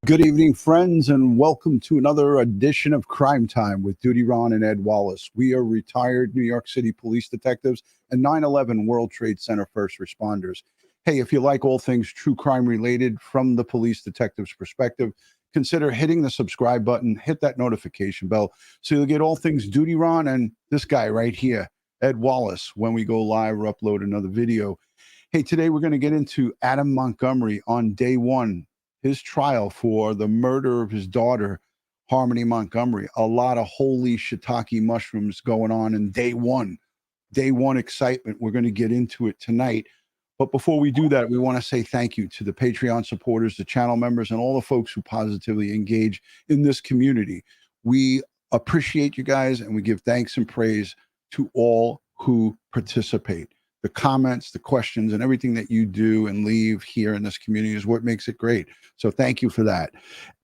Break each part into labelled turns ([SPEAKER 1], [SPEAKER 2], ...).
[SPEAKER 1] Good evening, friends, and welcome to another edition of Crime Time with DutyRon and Ed Wallace. We are retired New York City police detectives and 9/11 World Trade Center first responders. Hey, if you like all things true crime related from the police detective's perspective, consider hitting the subscribe button, hit that notification bell, so you'll get all things DutyRon and this guy right here, Ed Wallace, when we go live or upload another video. Hey, today we're going to get into Adam Montgomery on day one, his trial for the murder of his daughter, Harmony Montgomery. A lot of holy shiitake mushrooms going on in day one excitement. We're going to get into it tonight. But before we do that, we want to say thank you to the Patreon supporters, the channel members, and all the folks who positively engage in this community. We appreciate you guys, and we give thanks and praise to all who participate. The comments, the questions, and everything that you do and leave here in this community is what makes it great. So thank you for that.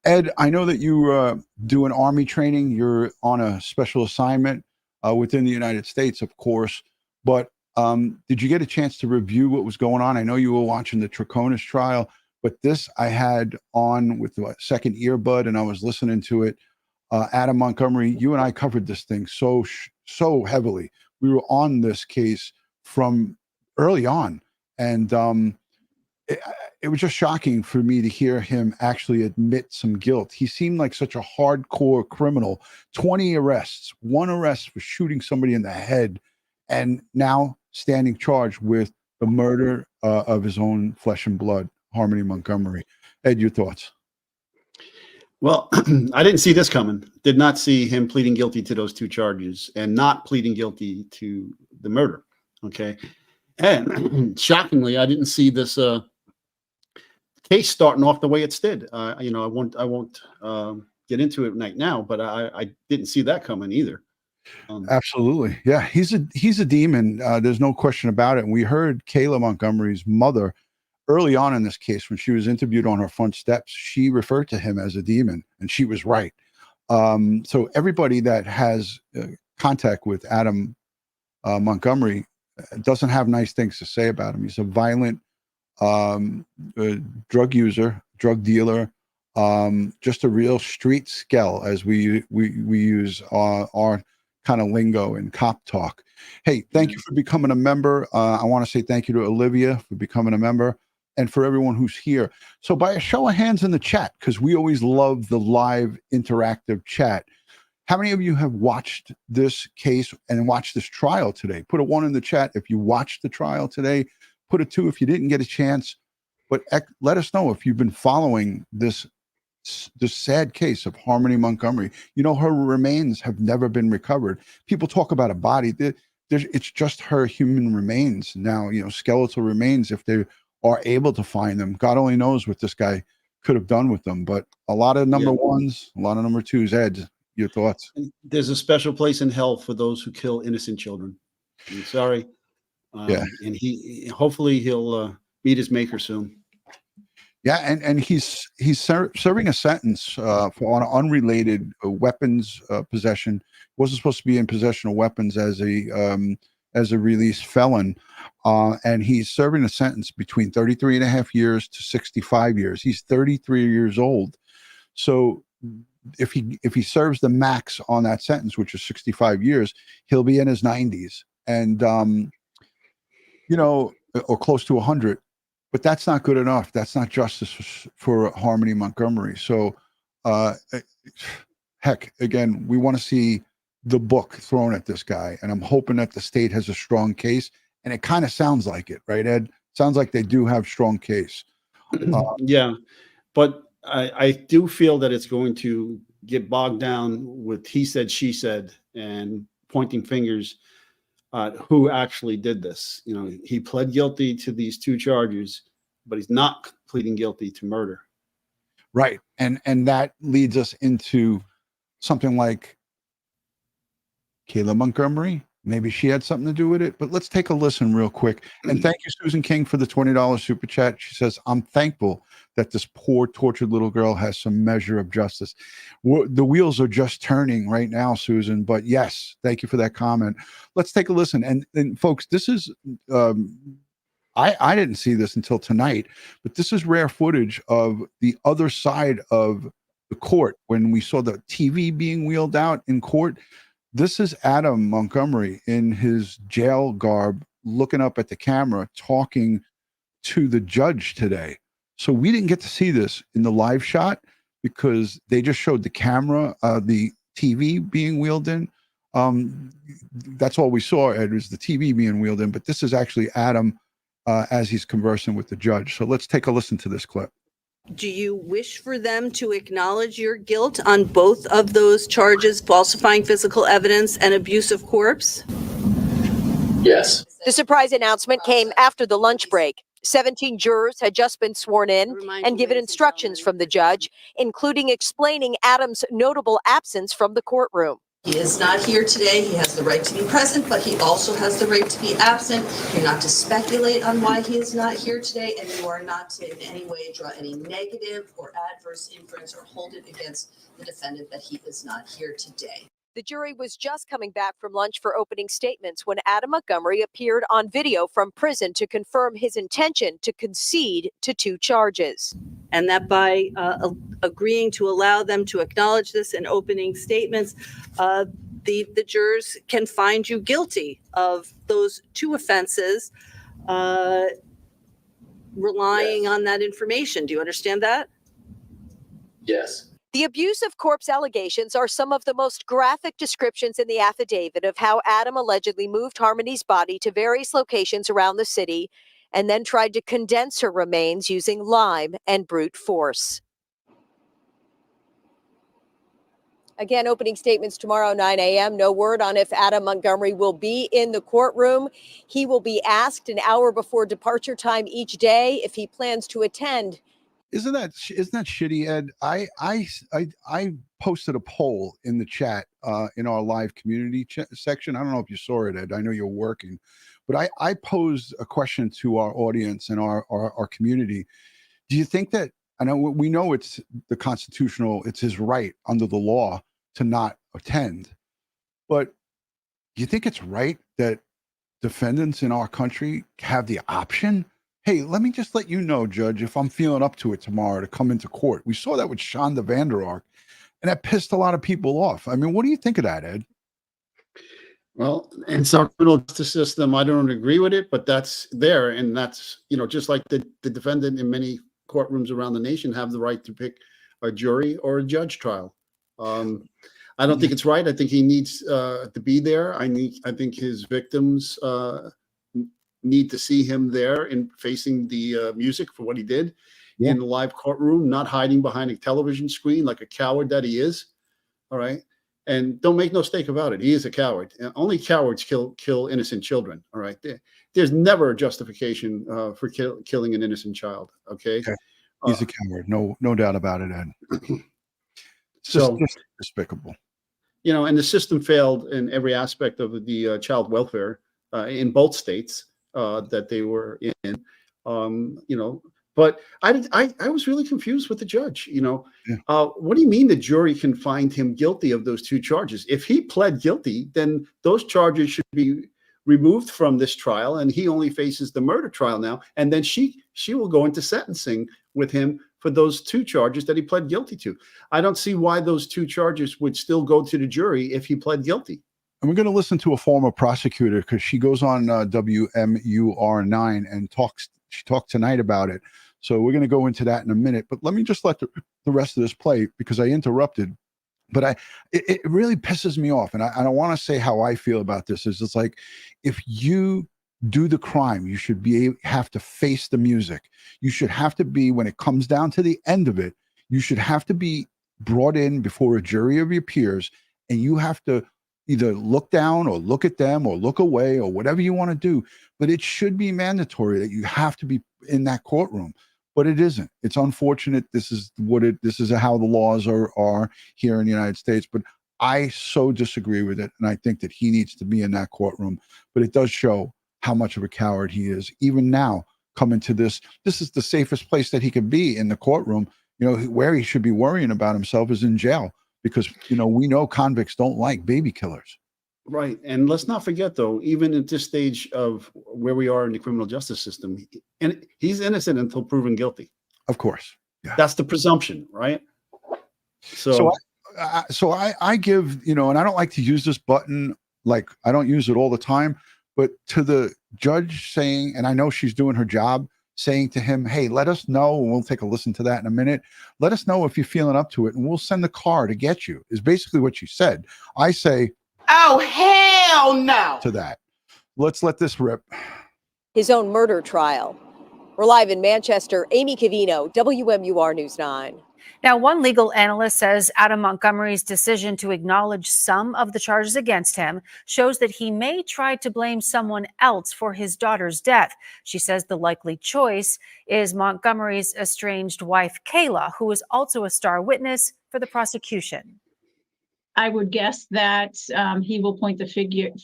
[SPEAKER 1] Ed, I know that you do an Army training. You're on a special assignment within the United States, of course. But did you get a chance to review what was going on? I know you were watching the Traconis trial, but this I had on with the second earbud, and I was listening to it. Adam Montgomery, you and I covered this thing so heavily. We were on this case from early on, and it was just shocking for me to hear him actually admit some guilt. He seemed like such a hardcore criminal. 20 arrests, one arrest for shooting somebody in the head, and now standing charged with the murder of his own flesh and blood, Harmony Montgomery. Ed, your thoughts?
[SPEAKER 2] Well, I didn't see this coming. Did not see him pleading guilty to those two charges and not pleading guilty to the murder. Okay. And shockingly, I didn't see this case starting off the way it's did. I won't get into it right now, but I didn't see that coming either.
[SPEAKER 1] Absolutely. Yeah, he's a demon. There's no question about it. And we heard Kayla Montgomery's mother early on in this case, when she was interviewed on her front steps, she referred to him as a demon, and she was right. So everybody that has contact with Adam Montgomery doesn't have nice things to say about him. He's a violent drug user, drug dealer, just a real street skell, as we use our kind of lingo and cop talk. Hey, thank you for becoming a member. I want to say thank you to Olivia for becoming a member, and for everyone who's here. So by a show of hands in the chat, because we always love the live interactive chat, how many of you have watched this case and watched this trial today? Put a 1 in the chat if you watched the trial today. Put a 2 if you didn't get a chance. But let us know if you've been following this sad case of Harmony Montgomery. You know, her remains have never been recovered. People talk about a body. It's just her human remains now, you know, skeletal remains, if they are able to find them. God only knows what this guy could have done with them. But a lot of number ones, a lot of number twos. Ed, your thoughts?
[SPEAKER 2] There's a special place in hell for those who kill innocent children. I'm sorry. And hopefully he'll meet his maker soon.
[SPEAKER 1] Yeah, and he's serving a sentence for on unrelated weapons possession. Wasn't supposed to be in possession of weapons as a released felon, and he's serving a sentence between 33 and a half years to 65 years. He's 33 years old, so if he serves the max on that sentence, which is 65 years, he'll be in his 90s, and or close to 100. But that's not good enough. That's not justice for Harmony Montgomery. So, heck, again, we want to see the book thrown at this guy, and I'm hoping that the state has a strong case, and it kind of sounds like it, right, Ed? Sounds like they do have strong case.
[SPEAKER 2] Yeah, but I do feel that it's going to get bogged down with he said, she said, and pointing fingers at who actually did this. You know, he pled guilty to these two charges, but he's not pleading guilty to murder.
[SPEAKER 1] Right, and that leads us into something like Kayla Montgomery. Maybe she had something to do with it, but let's take a listen real quick. And thank you, Susan King, for the $20 super chat. She says, I'm thankful that this poor, tortured little girl has some measure of justice. The wheels are just turning right now, Susan, but yes, thank you for that comment. Let's take a listen. And folks, this is I didn't see this until tonight, but this is rare footage of the other side of the court when we saw the TV being wheeled out in court. This is Adam Montgomery in his jail garb looking up at the camera talking to the judge today. So we didn't get to see this in the live shot because they just showed the camera, the TV being wheeled in. That's all we saw, Ed, was the TV being wheeled in, but this is actually Adam as he's conversing with the judge. So let's take a listen to this clip.
[SPEAKER 3] Do you wish for them to acknowledge your guilt on both of those charges, falsifying physical evidence and abuse of corpse?
[SPEAKER 4] Yes.
[SPEAKER 5] The surprise announcement came after the lunch break. 17 jurors had just been sworn in and given instructions from the judge, including explaining Adam's notable absence from the courtroom.
[SPEAKER 3] He is not here today. He has the right to be present, but he also has the right to be absent. You're not to speculate on why he is not here today, and you are not to in any way draw any negative or adverse inference or hold it against the defendant that he is not here today.
[SPEAKER 5] The jury was just coming back from lunch for opening statements when Adam Montgomery appeared on video from prison to confirm his intention to concede to 2 charges.
[SPEAKER 3] And that by agreeing to allow them to acknowledge this in opening statements, the jurors can find you guilty of those 2 offenses, relying on that information. Do you understand that?
[SPEAKER 4] Yes.
[SPEAKER 5] The abuse of corpse allegations are some of the most graphic descriptions in the affidavit of how Adam allegedly moved Harmony's body to various locations around the city and then tried to condense her remains using lime and brute force. Again, opening statements tomorrow, 9 a.m. No word on if Adam Montgomery will be in the courtroom. He will be asked an hour before departure time each day if he plans to attend.
[SPEAKER 1] Isn't that shitty, Ed? I posted a poll in the chat in our live community section. I don't know if you saw it, Ed. I know you're working, but I posed a question to our audience and our community. Do you think that, I know we know it's the constitutional, it's his right under the law to not attend, but do you think it's right that defendants in our country have the option? Hey, let me just let you know, Judge, if I'm feeling up to it tomorrow to come into court. We saw that with Shonda Vander Ark, and that pissed a lot of people off. I mean, what do you think of that, Ed?
[SPEAKER 2] Well, in our criminal justice system, I don't agree with it, but that's there. And that's, just like the defendant in many courtrooms around the nation have the right to pick a jury or a judge trial. I don't think it's right. I think he needs to be there. I think his victims need to see him there and facing the music for what he did in the live courtroom, not hiding behind a television screen like a coward that he is. All right. And don't make no mistake about it. He is a coward. Only cowards kill innocent children. All right. There's never a justification for killing an innocent child. Okay.
[SPEAKER 1] He's a coward. No doubt about it, Ed.
[SPEAKER 2] So
[SPEAKER 1] just despicable.
[SPEAKER 2] And the system failed in every aspect of the child welfare in both states that they were in, but I was really confused with the judge. What do you mean the jury can find him guilty of those 2 charges? If he pled guilty, then those charges should be removed from this trial, and he only faces the murder trial now. And then she will go into sentencing with him for those 2 charges that he pled guilty to. I don't see why those 2 charges would still go to the jury if he pled guilty.
[SPEAKER 1] And we're going to listen to a former prosecutor because she goes on WMUR9 and she talked tonight about it. So we're going to go into that in a minute. But let me just let the rest of this play because I interrupted. But it really pisses me off. And I want to say how I feel about this is it's like if you do the crime, you should have to face the music. You should have to be, when it comes down to the end of it, you should have to be brought in before a jury of your peers, and you have to either look down or look at them or look away or whatever you want to do. But it should be mandatory that you have to be in that courtroom. But it isn't. It's unfortunate. This is how the laws are here in the United States. But I so disagree with it. And I think that he needs to be in that courtroom. But it does show how much of a coward he is. Even now, coming to this is the safest place that he could be, in the courtroom. Where he should be worrying about himself is in jail. Because, we know convicts don't like baby killers.
[SPEAKER 2] Right. And let's not forget, though, even at this stage of where we are in the criminal justice system, and he's innocent until proven guilty.
[SPEAKER 1] Of course. Yeah.
[SPEAKER 2] That's the presumption, right?
[SPEAKER 1] So I give, and I don't like to use this button, like I don't use it all the time, but to the judge saying, and I know she's doing her job, saying to him, hey, let us know, and we'll take a listen to that in a minute. Let us know if you're feeling up to it, and we'll send the car to get you, is basically what she said. I say,
[SPEAKER 6] oh, hell no.
[SPEAKER 1] To that. Let's let this rip.
[SPEAKER 5] His own murder trial. We're live in Manchester. Amy Cavino, WMUR News 9.
[SPEAKER 7] Now, one legal analyst says Adam Montgomery's decision to acknowledge some of the charges against him shows that he may try to blame someone else for his daughter's death. She says the likely choice is Montgomery's estranged wife, Kayla, who is also a star witness for the prosecution.
[SPEAKER 8] I would guess that he will point the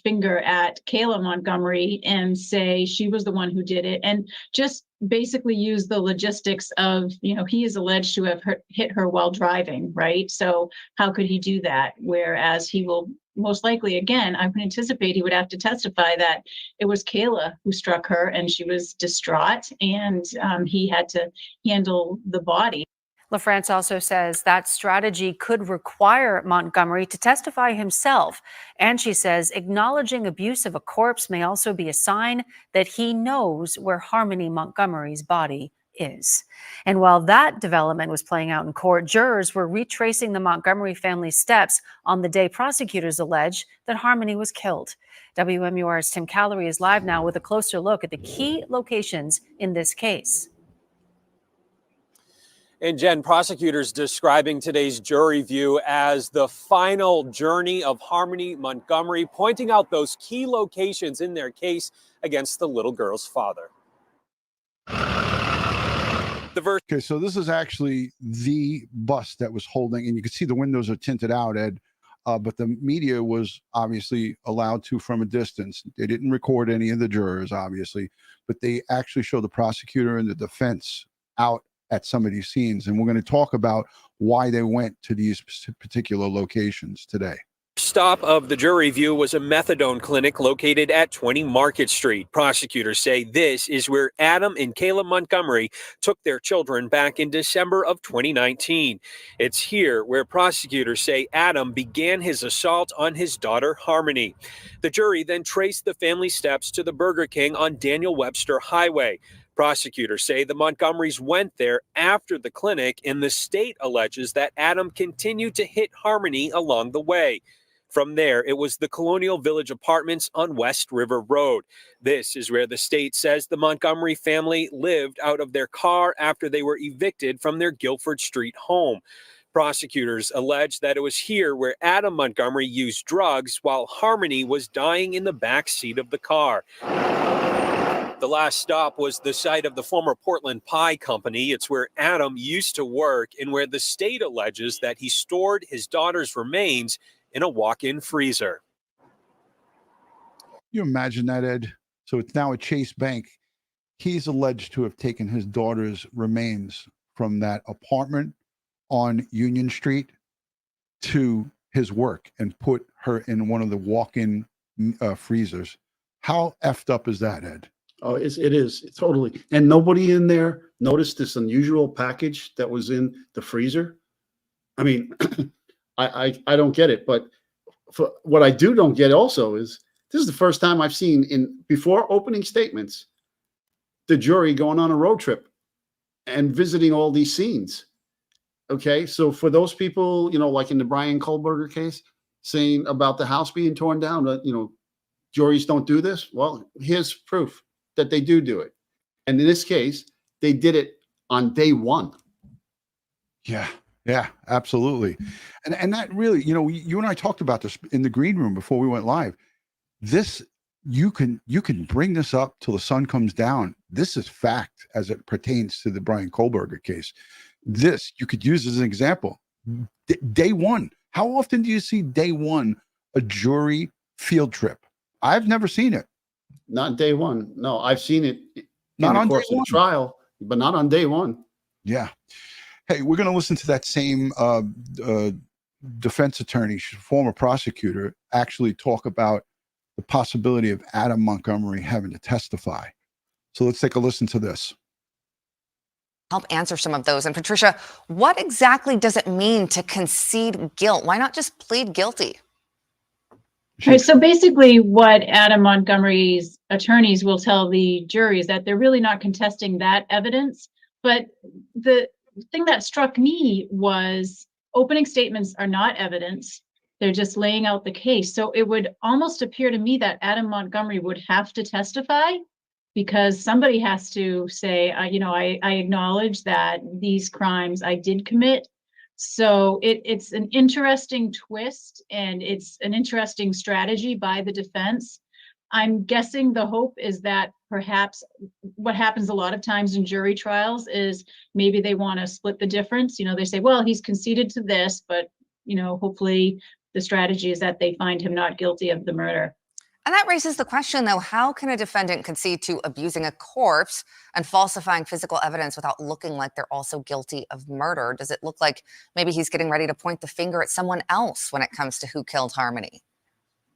[SPEAKER 8] finger at Kayla Montgomery and say she was the one who did it, and just basically use the logistics of, he is alleged to have hit her while driving, right? So how could he do that? Whereas he will most likely, again, I would anticipate he would have to testify that it was Kayla who struck her and she was distraught, and he had to handle the body.
[SPEAKER 7] LaFrance also says that strategy could require Montgomery to testify himself. And she says acknowledging abuse of a corpse may also be a sign that he knows where Harmony Montgomery's body is. And while that development was playing out in court, jurors were retracing the Montgomery family's steps on the day prosecutors allege that Harmony was killed. WMUR's Tim Callery is live now with a closer look at the key locations in this case.
[SPEAKER 9] And Jen, prosecutors describing today's jury view as the final journey of Harmony Montgomery, pointing out those key locations in their case against the little girl's father.
[SPEAKER 1] Okay, so this is actually the bus that was holding, and you can see the windows are tinted out, Ed, but the media was obviously allowed to from a distance. They didn't record any of the jurors, obviously, but they actually show the prosecutor and the defense out at some of these scenes, and we're going to talk about why they went to these particular locations today.
[SPEAKER 9] Stop of the jury view was a methadone clinic located at 20 Market Street. Prosecutors say this is where Adam and Kayla Montgomery took their children back in December of 2019. It's here where prosecutors say Adam began his assault on his daughter Harmony. The jury then traced the family steps to the Burger King on Daniel Webster Highway. Prosecutors say the Montgomerys went there after the clinic, and the state alleges that Adam continued to hit Harmony along the way. From there, it was the Colonial Village Apartments on West River Road. This is where the state says the Montgomery family lived out of their car after they were evicted from their Guilford Street home. Prosecutors allege that it was here where Adam Montgomery used drugs while Harmony was dying in the back seat of the car. The last stop was the site of the former Portland Pie Company. It's where Adam used to work and where the state alleges that he stored his daughter's remains in a walk-in freezer.
[SPEAKER 1] You imagine that, Ed? So it's now a Chase Bank. He's alleged to have taken his daughter's remains from that apartment on Union Street to his work and put her in one of the walk-in freezers. How effed up is that, Ed?
[SPEAKER 2] Oh, it is totally. And nobody in there noticed this unusual package that was in the freezer. I mean, I don't get it. But for what I don't get also is this is the first time I've seen before opening statements, the jury going on a road trip and visiting all these scenes. Okay, so for those people, like in the Brian Kohlberger case, saying about the house being torn down, juries don't do this. Well, here's proof that they do it. And in this case, they did it on day one.
[SPEAKER 1] Yeah, absolutely. And that really, you and I talked about this in the green room before we went live. This, you can bring this up till the sun comes down. This is fact as it pertains to the Brian Kohlberger case. This, you could use as an example. Day one. How often do you see day one a jury field trip? I've never seen it.
[SPEAKER 2] Not day one. No, I've seen it
[SPEAKER 1] not on
[SPEAKER 2] the course of the trial, but not on day one.
[SPEAKER 1] Yeah. Hey, we're going to listen to that same defense attorney, former prosecutor, actually talk about the possibility of Adam Montgomery having to testify. So let's take a listen to this.
[SPEAKER 10] Help answer some of those. And Patricia, what exactly does it mean to concede guilt? Why not just plead guilty?
[SPEAKER 8] Right. So basically what Adam Montgomery's attorneys will tell the jury is that they're really not contesting that evidence. But the thing that struck me was opening statements are not evidence. They're just laying out the case. So it would almost appear to me that Adam Montgomery would have to testify, because somebody has to say, I acknowledge that these crimes I did commit. So it's an interesting twist, and it's an interesting strategy by the defense. I'm guessing the hope is that perhaps what happens a lot of times in jury trials is maybe they want to split the difference. They say, well, he's conceded to this, but, hopefully the strategy is that they find him not guilty of the murder.
[SPEAKER 10] And that raises the question, though, how can a defendant concede to abusing a corpse and falsifying physical evidence without looking like they're also guilty of murder? Does it look like maybe he's getting ready to point the finger at someone else when it comes to who killed Harmony?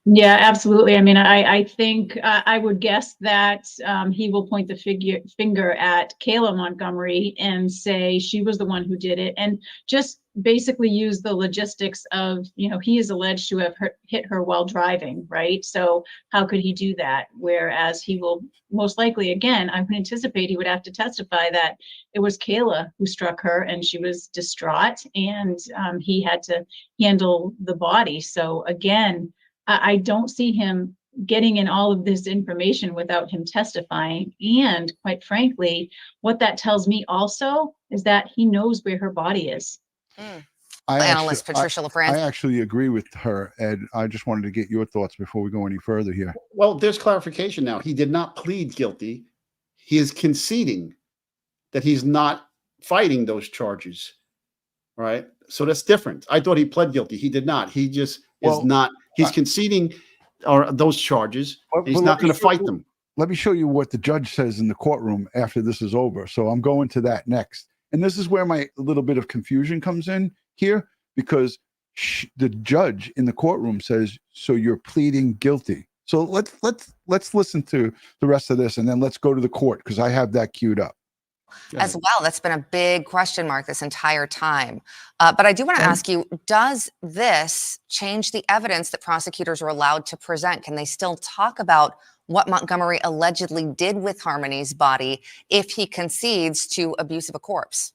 [SPEAKER 8] Yeah, absolutely. I mean, I think I would guess that he will point the finger at Kayla Montgomery and say she was the one who did it, and just basically use the logistics of, he is alleged to have hit her while driving, right? So how could he do that? Whereas he will most likely, again, I would anticipate he would have to testify that it was Kayla who struck her and she was distraught, and he had to handle the body. So again, I don't see him getting in all of this information without him testifying. And quite frankly, what that tells me also is that he knows where her body is.
[SPEAKER 10] Analyst Patricia LaFrance.
[SPEAKER 1] I actually agree with her, Ed. I just wanted to get your thoughts before we go any further here.
[SPEAKER 2] Well, there's clarification now. He did not plead guilty. He is conceding that he's not fighting those charges. Right? So that's different. I thought he pled guilty. He did not. He just is not. He's conceding those charges. He's not going to fight them.
[SPEAKER 1] Let me show you what the judge says in the courtroom after this is over. So I'm going to that next. And this is where my little bit of confusion comes in here, because the judge in the courtroom says, so you're pleading guilty. So let's listen to the rest of this, and then let's go to the court, because I have that queued up.
[SPEAKER 10] As well, that's been a big question mark this entire time. But I do want to ask you, does this change the evidence that prosecutors are allowed to present? Can they still talk about what Montgomery allegedly did with Harmony's body if he concedes to abuse of a corpse?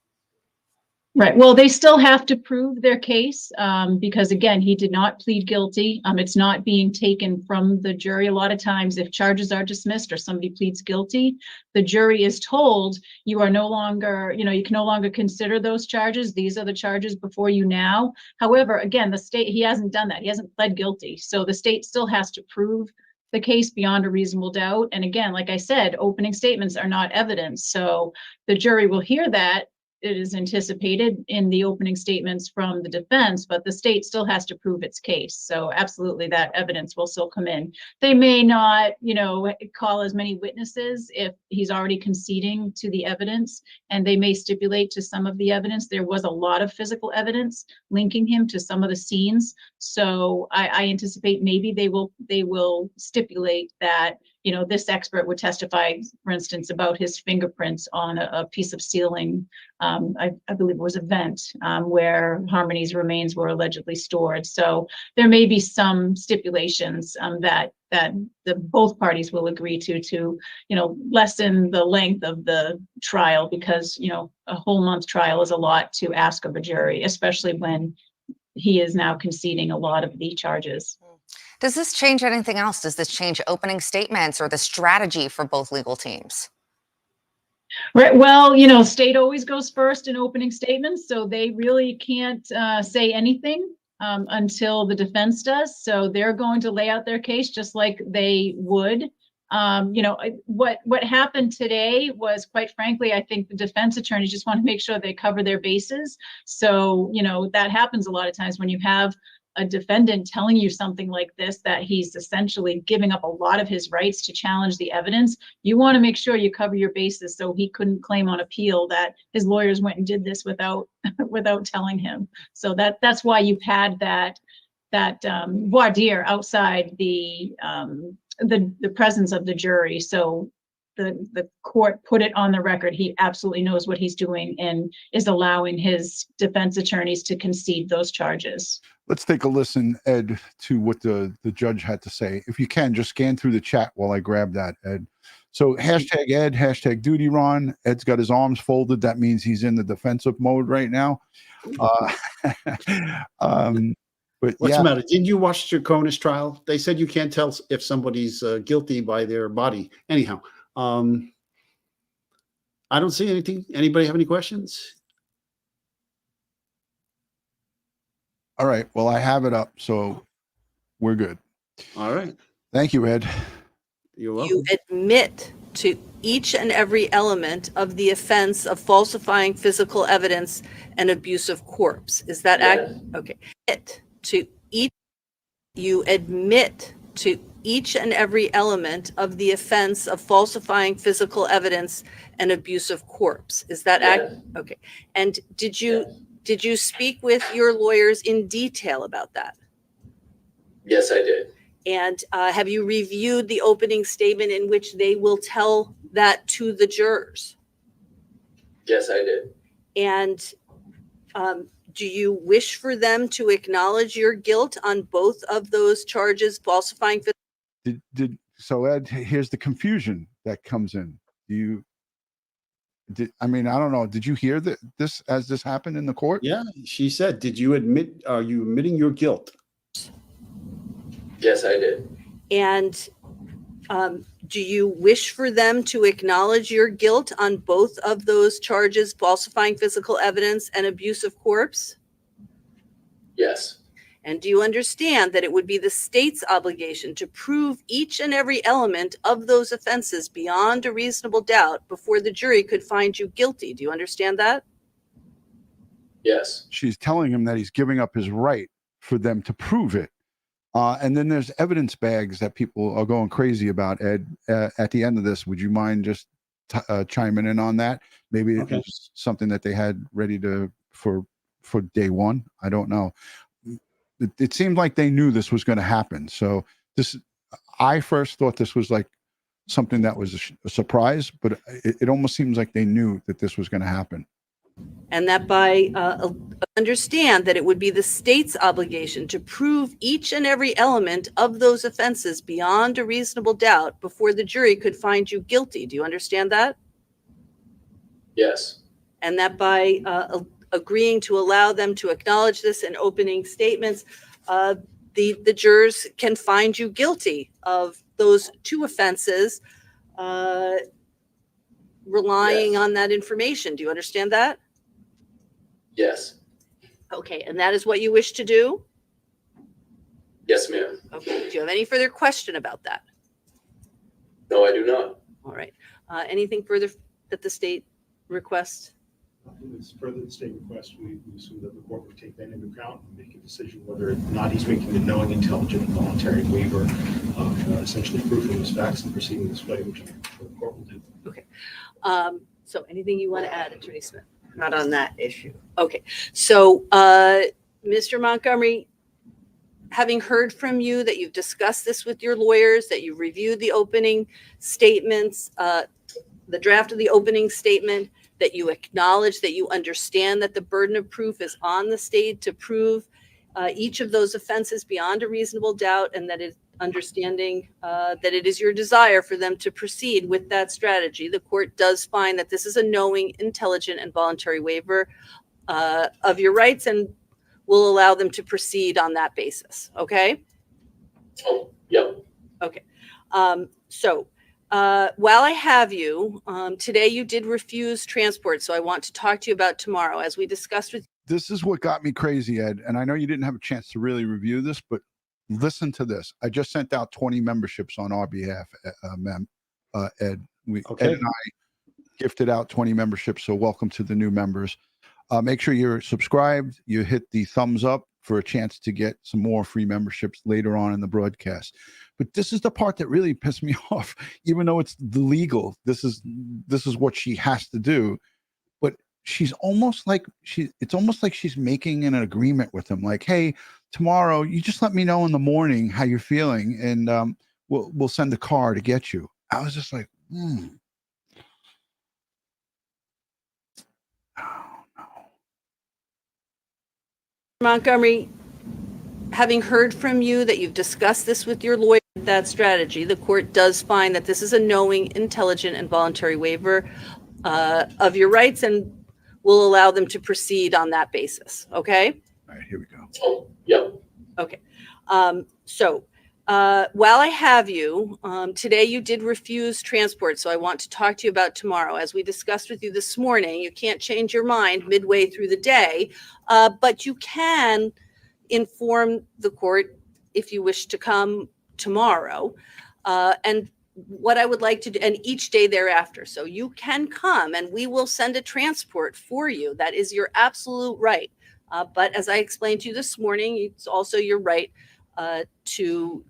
[SPEAKER 8] Right. Well, they still have to prove their case because, again, he did not plead guilty. It's not being taken from the jury. A lot of times, if charges are dismissed or somebody pleads guilty, the jury is told you are no longer, you can no longer consider those charges. These are the charges before you now. However, again, the state, he hasn't done that. He hasn't pled guilty. So the state still has to prove the case beyond a reasonable doubt. And again, like I said, opening statements are not evidence. So the jury will hear that. It is anticipated in the opening statements from the defense, but the state still has to prove its case. So absolutely that evidence will still come in. They may not, call as many witnesses if he's already conceding to the evidence, and they may stipulate to some of the evidence. There was a lot of physical evidence linking him to some of the scenes. So I anticipate maybe they will stipulate that, this expert would testify, for instance, about his fingerprints on a piece of ceiling. I believe it was a vent where Harmony's remains were allegedly stored. So there may be some stipulations that both parties will agree to lessen the length of the trial, because a whole month trial is a lot to ask of a jury, especially when he is now conceding a lot of the charges.
[SPEAKER 10] Does this change anything else? Does this change opening statements or the strategy for both legal teams?
[SPEAKER 8] Right. Well, state always goes first in opening statements, so they really can't say anything until the defense does. So they're going to lay out their case just like they would. What happened today was, quite frankly, I think the defense attorneys just want to make sure they cover their bases. So, that happens a lot of times when you have a defendant telling you something like this, that he's essentially giving up a lot of his rights to challenge the evidence, you want to make sure you cover your bases so he couldn't claim on appeal that his lawyers went and did this without without telling him. So that's why you've had that voir dire outside the presence of the jury. So the court put it on the record. He absolutely knows what he's doing and is allowing his defense attorneys to concede those charges.
[SPEAKER 1] Let's take a listen, Ed, to what the judge had to say. If you can, just scan through the chat while I grab that, Ed. So hashtag Ed, hashtag DutyRon. Ed's got his arms folded. That means he's in the defensive mode right now. But
[SPEAKER 2] What's the matter? Didn't you watch the Jokonis trial? They said you can't tell if somebody's guilty by their body. Anyhow, I don't see anything. Anybody have any questions?
[SPEAKER 1] All right. Well, I have it up, so we're good.
[SPEAKER 2] All right.
[SPEAKER 1] Thank you, Ed.
[SPEAKER 2] You're welcome.
[SPEAKER 3] You admit to each and every element of the offense of falsifying physical evidence and abuse of corpse. Is that okay? You admit to each and every element of the offense of falsifying physical evidence and abuse of corpse. Is that okay? And did you speak with your lawyers in detail about that?
[SPEAKER 4] Yes, I did.
[SPEAKER 3] And have you reviewed the opening statement in which they will tell that to the jurors?
[SPEAKER 4] Yes, I did.
[SPEAKER 3] And do you wish for them to acknowledge your guilt on both of those charges, falsifying?
[SPEAKER 1] So Ed, here's the confusion that comes in. I don't know. Did you hear this as this happened in the court?
[SPEAKER 2] Yeah, she said, are you admitting your guilt?
[SPEAKER 4] Yes, I did.
[SPEAKER 3] And do you wish for them to acknowledge your guilt on both of those charges, falsifying physical evidence and abuse of corpse?
[SPEAKER 4] Yes.
[SPEAKER 3] And do you understand that it would be the state's obligation to prove each and every element of those offenses beyond a reasonable doubt before the jury could find you guilty? Do you understand that?
[SPEAKER 4] Yes.
[SPEAKER 1] She's telling him that he's giving up his right for them to prove it. And then there's evidence bags that people are going crazy about, Ed. At the end of this, would you mind just chiming in on that? Maybe it was something that they had ready for day one. I don't know. It seemed like they knew this was going to happen. So I first thought this was like something that was a surprise, but it almost seems like they knew that this was going to happen.
[SPEAKER 3] And that by understand that it would be the state's obligation to prove each and every element of those offenses beyond a reasonable doubt before the jury could find you guilty. Do you understand that?
[SPEAKER 4] Yes.
[SPEAKER 3] And that by agreeing to allow them to acknowledge this in opening statements, the jurors can find you guilty of those two offenses, relying on that information. Do you understand that?
[SPEAKER 4] Yes.
[SPEAKER 3] Okay, and that is what you wish to do?
[SPEAKER 4] Yes, ma'am.
[SPEAKER 3] Okay, do you have any further question about that?
[SPEAKER 4] No, I do not.
[SPEAKER 3] All right. Anything further that the state requests?
[SPEAKER 11] As further the state request, we assume that the court would take that into account and make a decision whether or not he's making a knowing, intelligent, and voluntary waiver of essentially proving his facts and proceeding this way, which the court will do.
[SPEAKER 3] Okay. So anything you want to add, Attorney Smith?
[SPEAKER 6] Not on that issue.
[SPEAKER 3] Okay. So, Mr. Montgomery, having heard from you that you've discussed this with your lawyers, that you've reviewed the opening statements, the draft of the opening statement, that you acknowledge that you understand that the burden of proof is on the state to prove each of those offenses beyond a reasonable doubt, and that it's understanding that it is your desire for them to proceed with that strategy. The court does find that this is a knowing, intelligent, and voluntary waiver of your rights and will allow them to proceed on that basis. Okay?
[SPEAKER 4] Oh, yep.
[SPEAKER 3] Okay. So while I have you, today you did refuse transport, so I want to talk to you about tomorrow. As we discussed with
[SPEAKER 1] This is what got me crazy, Ed. And I know you didn't have a chance to really review this, but listen to this. I just sent out 20 memberships on our behalf, Ed. Ed and I gifted out 20 memberships, so welcome to the new members. Make sure you're subscribed. You hit the thumbs up for a chance to get some more free memberships later on in the broadcast. But this is the part that really pissed me off. Even though it's legal, this is what she has to do. But she's almost like it's almost like she's making an agreement with him, like, hey, tomorrow you just let me know in the morning how you're feeling, and we'll send a car to get you. I was just like, Oh, no.
[SPEAKER 3] Montgomery, having heard from you that you've discussed this with your lawyer, that strategy, the court does find that this is a knowing, intelligent, and voluntary waiver of your rights and will allow them to proceed on that basis. Okay?
[SPEAKER 1] All right, here we go.
[SPEAKER 4] Oh, yep.
[SPEAKER 3] Okay. So while I have you, today you did refuse transport, so I want to talk to you about tomorrow. As we discussed with you this morning, you can't change your mind midway through the day, but you can inform the court if you wish to come tomorrow. And what I would like to do, and each day thereafter. So you can come and we will send a transport for you. That is your absolute right. But as I explained to you this morning, it's also your right to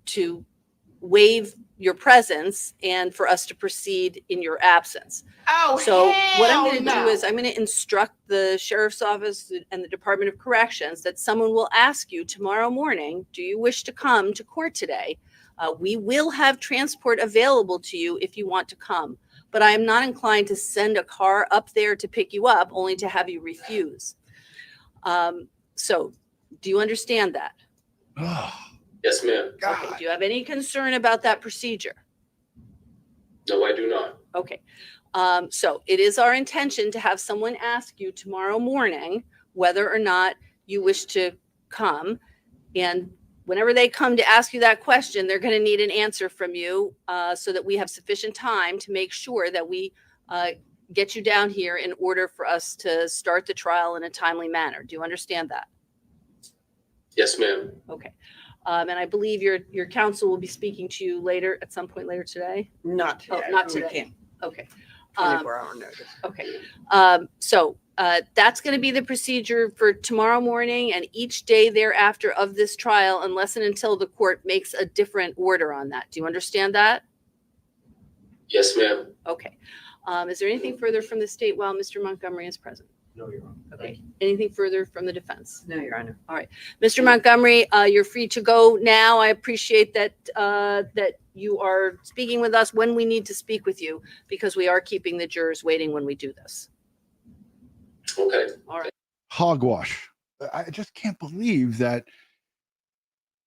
[SPEAKER 3] waive your presence and for us to proceed in your absence.
[SPEAKER 6] Oh,
[SPEAKER 3] So what I'm going to
[SPEAKER 6] hell
[SPEAKER 3] do is I'm going to instruct the sheriff's office and the Department of Corrections that someone will ask you tomorrow morning, do you wish to come to court today? We will have transport available to you if you want to come, but I am not inclined to send a car up there to pick you up only to have you refuse. So do you understand that?
[SPEAKER 1] Oh,
[SPEAKER 4] Yes, ma'am.
[SPEAKER 3] Okay. Do you have any concern about that procedure?
[SPEAKER 4] No, I do not.
[SPEAKER 3] Okay. So it is our intention to have someone ask you tomorrow morning whether or not you wish to come. And whenever they come to ask you that question, they're going to need an answer from you so that we have sufficient time to make sure that we get you down here in order for us to start the trial in a timely manner. Do you understand that?
[SPEAKER 4] Yes, ma'am.
[SPEAKER 3] Okay. And I believe your counsel will be speaking to you later, at some point later today?
[SPEAKER 6] Not
[SPEAKER 3] Oh,
[SPEAKER 6] today.
[SPEAKER 3] not
[SPEAKER 6] We
[SPEAKER 3] today.
[SPEAKER 6] can't.
[SPEAKER 3] Okay.
[SPEAKER 6] 24-hour notice.
[SPEAKER 3] Okay. So that's going to be the procedure for tomorrow morning and each day thereafter of this trial, unless and until the court makes a different order on that. Do you understand that?
[SPEAKER 4] Yes, ma'am.
[SPEAKER 3] Okay. Is there anything further from the state while Mr. Montgomery is present?
[SPEAKER 11] No, Your Honor.
[SPEAKER 3] Okay. Anything further from the defense?
[SPEAKER 6] No, Your Honor.
[SPEAKER 3] All right. Mr. Montgomery, you're free to go now. I appreciate that that you are speaking with us when we need to speak with you, because we are keeping the jurors waiting when we do this.
[SPEAKER 4] Okay.
[SPEAKER 3] All right.
[SPEAKER 1] hogwash. I just can't believe that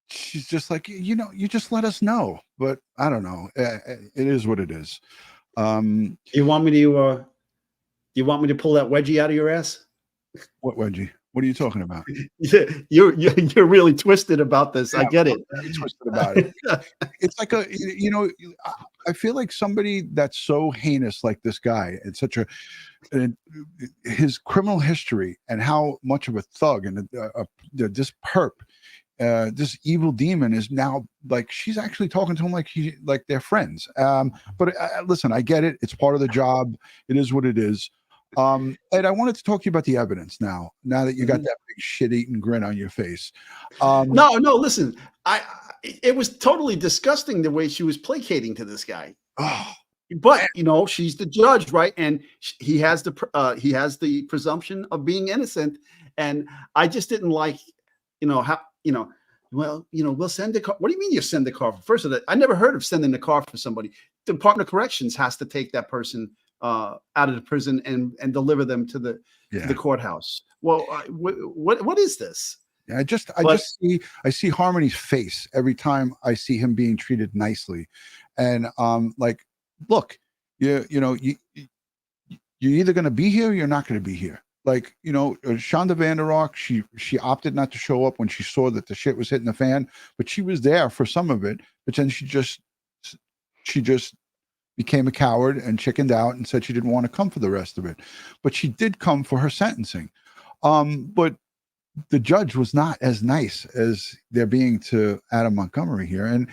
[SPEAKER 1] she's just like, you just let us know. But I don't know. It is what it is.
[SPEAKER 2] You want me to pull that wedgie out of your ass?
[SPEAKER 1] What wedgie? What are you talking about?
[SPEAKER 2] You're really twisted about this. I get it.
[SPEAKER 1] I'm very twisted about it. It's like I feel like somebody that's so heinous like this guy and such his criminal history and how much of a thug and this perp, this evil demon is now like, she's actually talking to him like they're friends. But listen, I get it. It's part of the job. It is what it is. Ed, I wanted to talk to you about the evidence now that you got that big shit-eating grin on your face.
[SPEAKER 2] No, listen, it was totally disgusting the way she was placating to this guy.
[SPEAKER 1] Oh,
[SPEAKER 2] but she's the judge, right? And he has the presumption of being innocent. And I just didn't like, how, we'll send a car. What do you mean you send the car? First of all, I never heard of sending the car for somebody. The Department of Corrections has to take that person out of the prison and deliver them to the courthouse. Well, what is this?
[SPEAKER 1] I see Harmony's face every time I see him being treated nicely, and like, look, you're either going to be here or you're not going to be here. Like, Shonda Vanderrock, she opted not to show up when she saw that the shit was hitting the fan, but she was there for some of it. But then she just became a coward and chickened out and said she didn't want to come for the rest of it. But she did come for her sentencing. But the judge was not as nice as they're being to Adam Montgomery here. And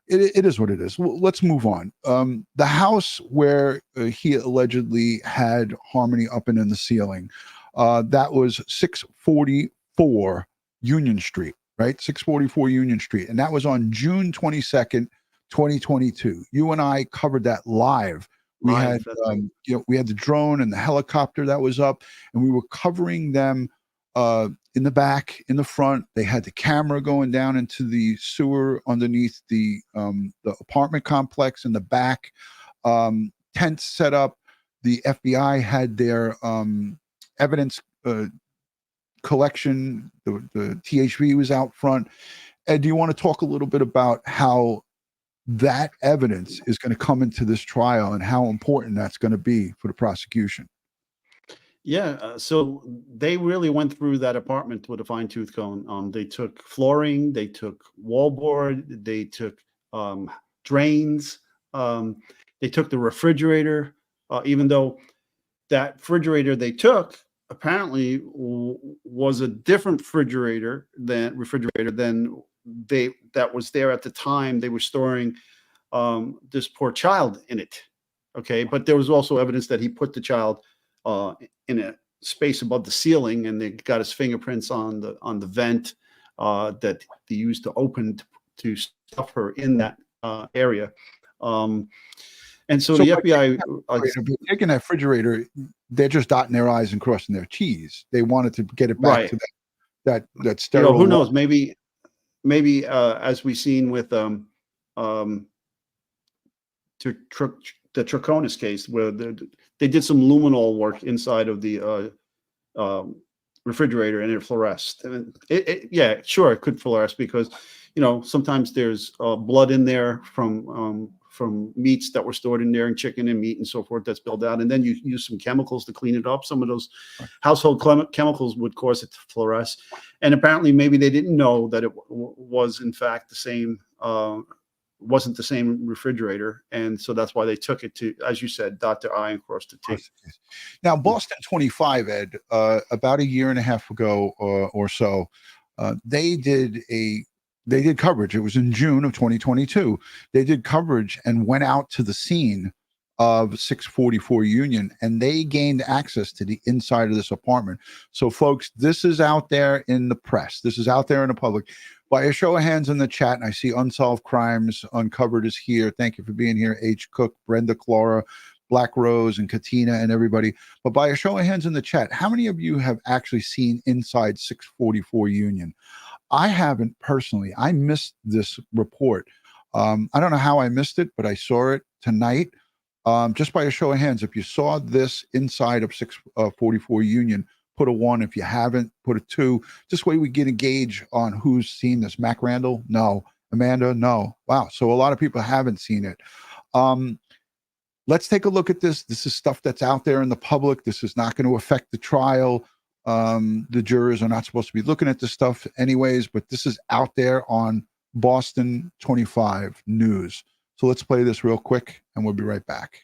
[SPEAKER 1] it is what it is. Well, let's move on. The house where he allegedly had Harmony up and in the ceiling, that was 644 Union Street, right? 644 Union Street. And that was on June 22nd, 2022. You and I covered that live. We had, we had the drone and the helicopter that was up, and we were covering them in the back, in the front. They had the camera going down into the sewer underneath the apartment complex in the back. Tents set up. The FBI had their evidence collection. The THV was out front. Ed, do you want to talk a little bit about how that evidence is going to come into this trial and how important that's going to be for the prosecution?
[SPEAKER 2] Yeah, so they really went through that apartment with a fine-tooth comb. They took flooring, they took wallboard, they took drains, they took the refrigerator, even though that refrigerator they took apparently was a different refrigerator than that was there at the time. They were storing this poor child in it. Okay, but there was also evidence that he put the child in a space above the ceiling, and they got his fingerprints on the vent that they used to open to stuff her in that area. And so the FBI
[SPEAKER 1] taking that refrigerator, they're just dotting their I's and crossing their T's. They wanted to get it back to that sterile.
[SPEAKER 2] Who knows? Maybe as we've seen with the Troconis case, where they did some luminol work inside of the refrigerator and it fluoresced. And it could fluoresce because sometimes there's blood in there from meats that were stored in there, and chicken and meat and so forth that's spilled out, and then you use some chemicals to clean it up. Some of those household chemicals would cause it to fluoresce, and apparently maybe they didn't know that it was in fact the same. Wasn't the same refrigerator, and so that's why they took it to, as you said, dot the I and cross the T.
[SPEAKER 1] Now, Boston 25, Ed, about a year and a half ago or so, they did coverage. It was in June of 2022. They did coverage and went out to the scene of 644 Union, and they gained access to the inside of this apartment. So, folks, this is out there in the press. This is out there in the public. By a show of hands in the chat, and I see Unsolved Crimes Uncovered is here. Thank you for being here. H. Cook, Brenda Clara, Black Rose, and Katina, and everybody. But by a show of hands in the chat, how many of you have actually seen inside 644 Union? I haven't personally. I missed this report. I don't know how I missed it, but I saw it tonight. Just by a show of hands, if you saw this inside of 644 Union, put a 1. If you haven't, put a 2. This way we get a gauge on who's seen this. Mac Randall? No. Amanda? No. Wow. So a lot of people haven't seen it. Let's take a look at this. This is stuff that's out there in the public. This is not going to affect the trial. The jurors are not supposed to be looking at this stuff anyways, but this is out there on Boston 25 News. So let's play this real quick and we'll be right back.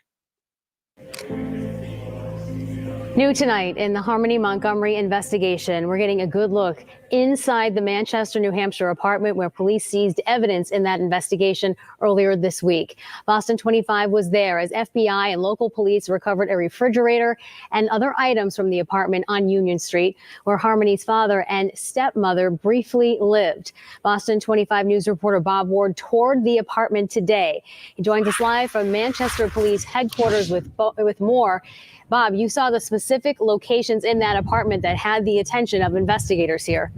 [SPEAKER 12] New tonight in the Harmony Montgomery investigation, we're getting a good look inside the Manchester, New Hampshire apartment where police seized evidence in that investigation earlier this week. Boston 25 was there as FBI and local police recovered a refrigerator and other items from the apartment on Union Street, where Harmony's father and stepmother briefly lived. Boston 25 News reporter Bob Ward toured the apartment today. He joins us live from Manchester Police headquarters with more. Bob, you saw the specific locations in that apartment that had the attention of investigators here.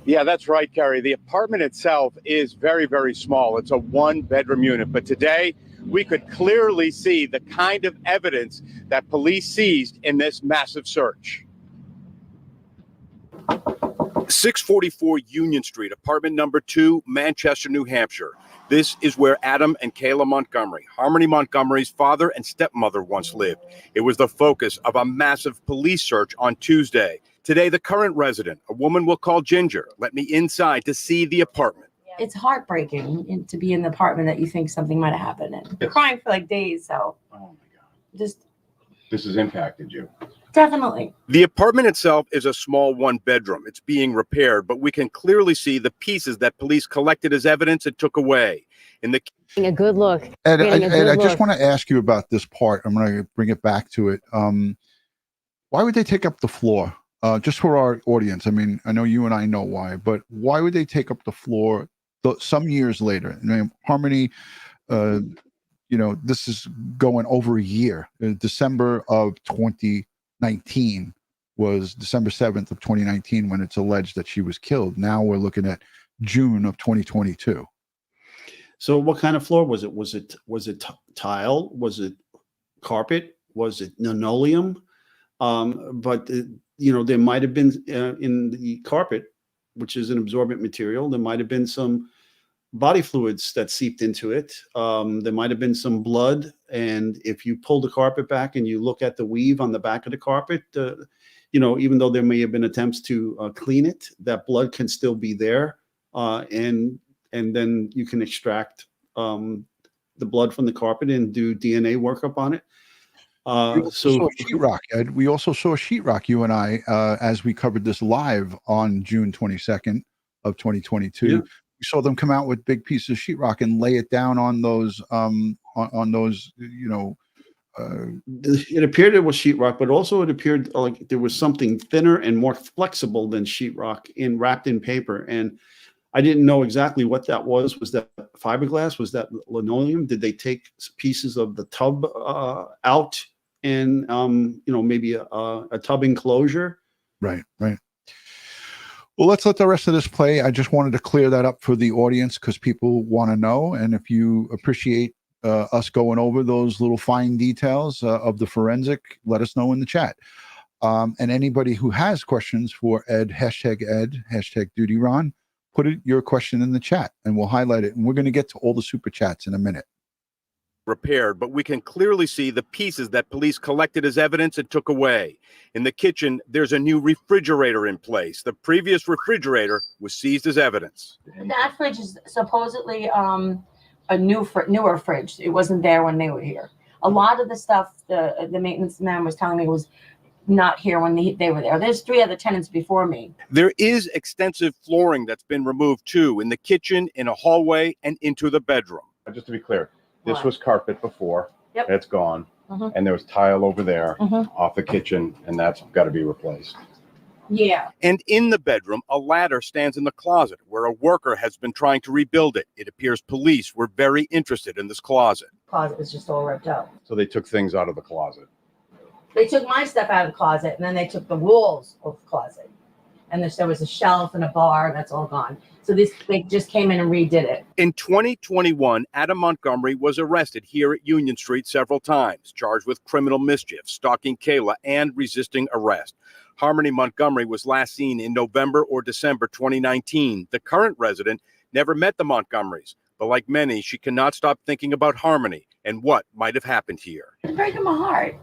[SPEAKER 13] Yeah, that's right, Carrie. The apartment itself is very, very small. It's a 1-bedroom unit. But today, we could clearly see the kind of evidence that police seized in this massive search.
[SPEAKER 14] 644 Union Street, apartment number 2, Manchester, New Hampshire. This is where Adam and Kayla Montgomery, Harmony Montgomery's father and stepmother, once lived. It was the focus of a massive police search on Tuesday. Today, the current resident, a woman we'll call Ginger, let me inside to see the apartment.
[SPEAKER 15] It's heartbreaking to be in the apartment that you think something might have happened in. You're crying for like days, so.
[SPEAKER 13] Oh my God.
[SPEAKER 15] This
[SPEAKER 13] has impacted you.
[SPEAKER 15] Definitely.
[SPEAKER 14] The apartment itself is a small 1-bedroom. It's being repaired, but we can clearly see the pieces that police collected as evidence and took away.
[SPEAKER 12] A good look.
[SPEAKER 1] Ed, I just want to ask you about this part. I'm going to bring it back to it. Why would they take up the floor just for our audience, I mean, I know you and I know why, but why would they take up the floor some years later? I mean, Harmony, this is going over a year. December of 2019 was December 7th of 2019 when it's alleged that she was killed. Now we're looking at June of 2022.
[SPEAKER 2] So what kind of floor was it? Was it tile? Was it carpet? Was it linoleum? There might have been in the carpet, which is an absorbent material, there might have been some body fluids that seeped into it. There might have been some blood. And if you pull the carpet back and you look at the weave on the back of the carpet, even though there may have been attempts to clean it, that blood can still be there. And then you can extract the blood from the carpet and do DNA workup on it.
[SPEAKER 1] So sheetrock, Ed. We also saw sheetrock, you and I, as we covered this live on June 22nd of 2022. Yeah. We saw them come out with big pieces of sheetrock and lay it down on those,
[SPEAKER 2] it appeared it was sheetrock, but also it appeared like there was something thinner and more flexible than sheetrock wrapped in paper. And I didn't know exactly what that was. Was that fiberglass? Was that linoleum? Did they take pieces of the tub out and, maybe a tub enclosure?
[SPEAKER 1] Right. Well, let's let the rest of this play. I just wanted to clear that up for the audience because people want to know. And if you appreciate us going over those little fine details of the forensic, let us know in the chat. And anybody who has questions for Ed, hashtag DutyRon, put your question in the chat and we'll highlight it. And we're going to get to all the super chats in a minute.
[SPEAKER 14] Repaired, but we can clearly see the pieces that police collected as evidence and took away. In the kitchen, there's a new refrigerator in place. The previous refrigerator was seized as evidence.
[SPEAKER 15] That fridge is supposedly a newer fridge. It wasn't there when they were here. A lot of the stuff the maintenance man was telling me was not here when they were there. There's 3 other tenants before me.
[SPEAKER 14] There is extensive flooring that's been removed too, in the kitchen, in a hallway, and into the bedroom. Just to be clear, this was carpet before.
[SPEAKER 15] Yep.
[SPEAKER 14] It's gone. And there was tile over there off the kitchen, and that's got to be replaced.
[SPEAKER 15] Yeah.
[SPEAKER 14] And in the bedroom, a ladder stands in the closet where a worker has been trying to rebuild it. It appears police were very interested in this closet.
[SPEAKER 15] Closet was just all ripped out.
[SPEAKER 14] So they took things out of the closet.
[SPEAKER 15] They took my stuff out of the closet, and then they took the walls of the closet. And there was a shelf and a bar, and that's all gone. So they just came in and redid it.
[SPEAKER 14] In 2021, Adam Montgomery was arrested here at Union Street several times, charged with criminal mischief, stalking Kayla, and resisting arrest. Harmony Montgomery was last seen in November or December 2019. The current resident never met the Montgomerys, but like many, she cannot stop thinking about Harmony and what might have happened here.
[SPEAKER 15] It's breaking my heart.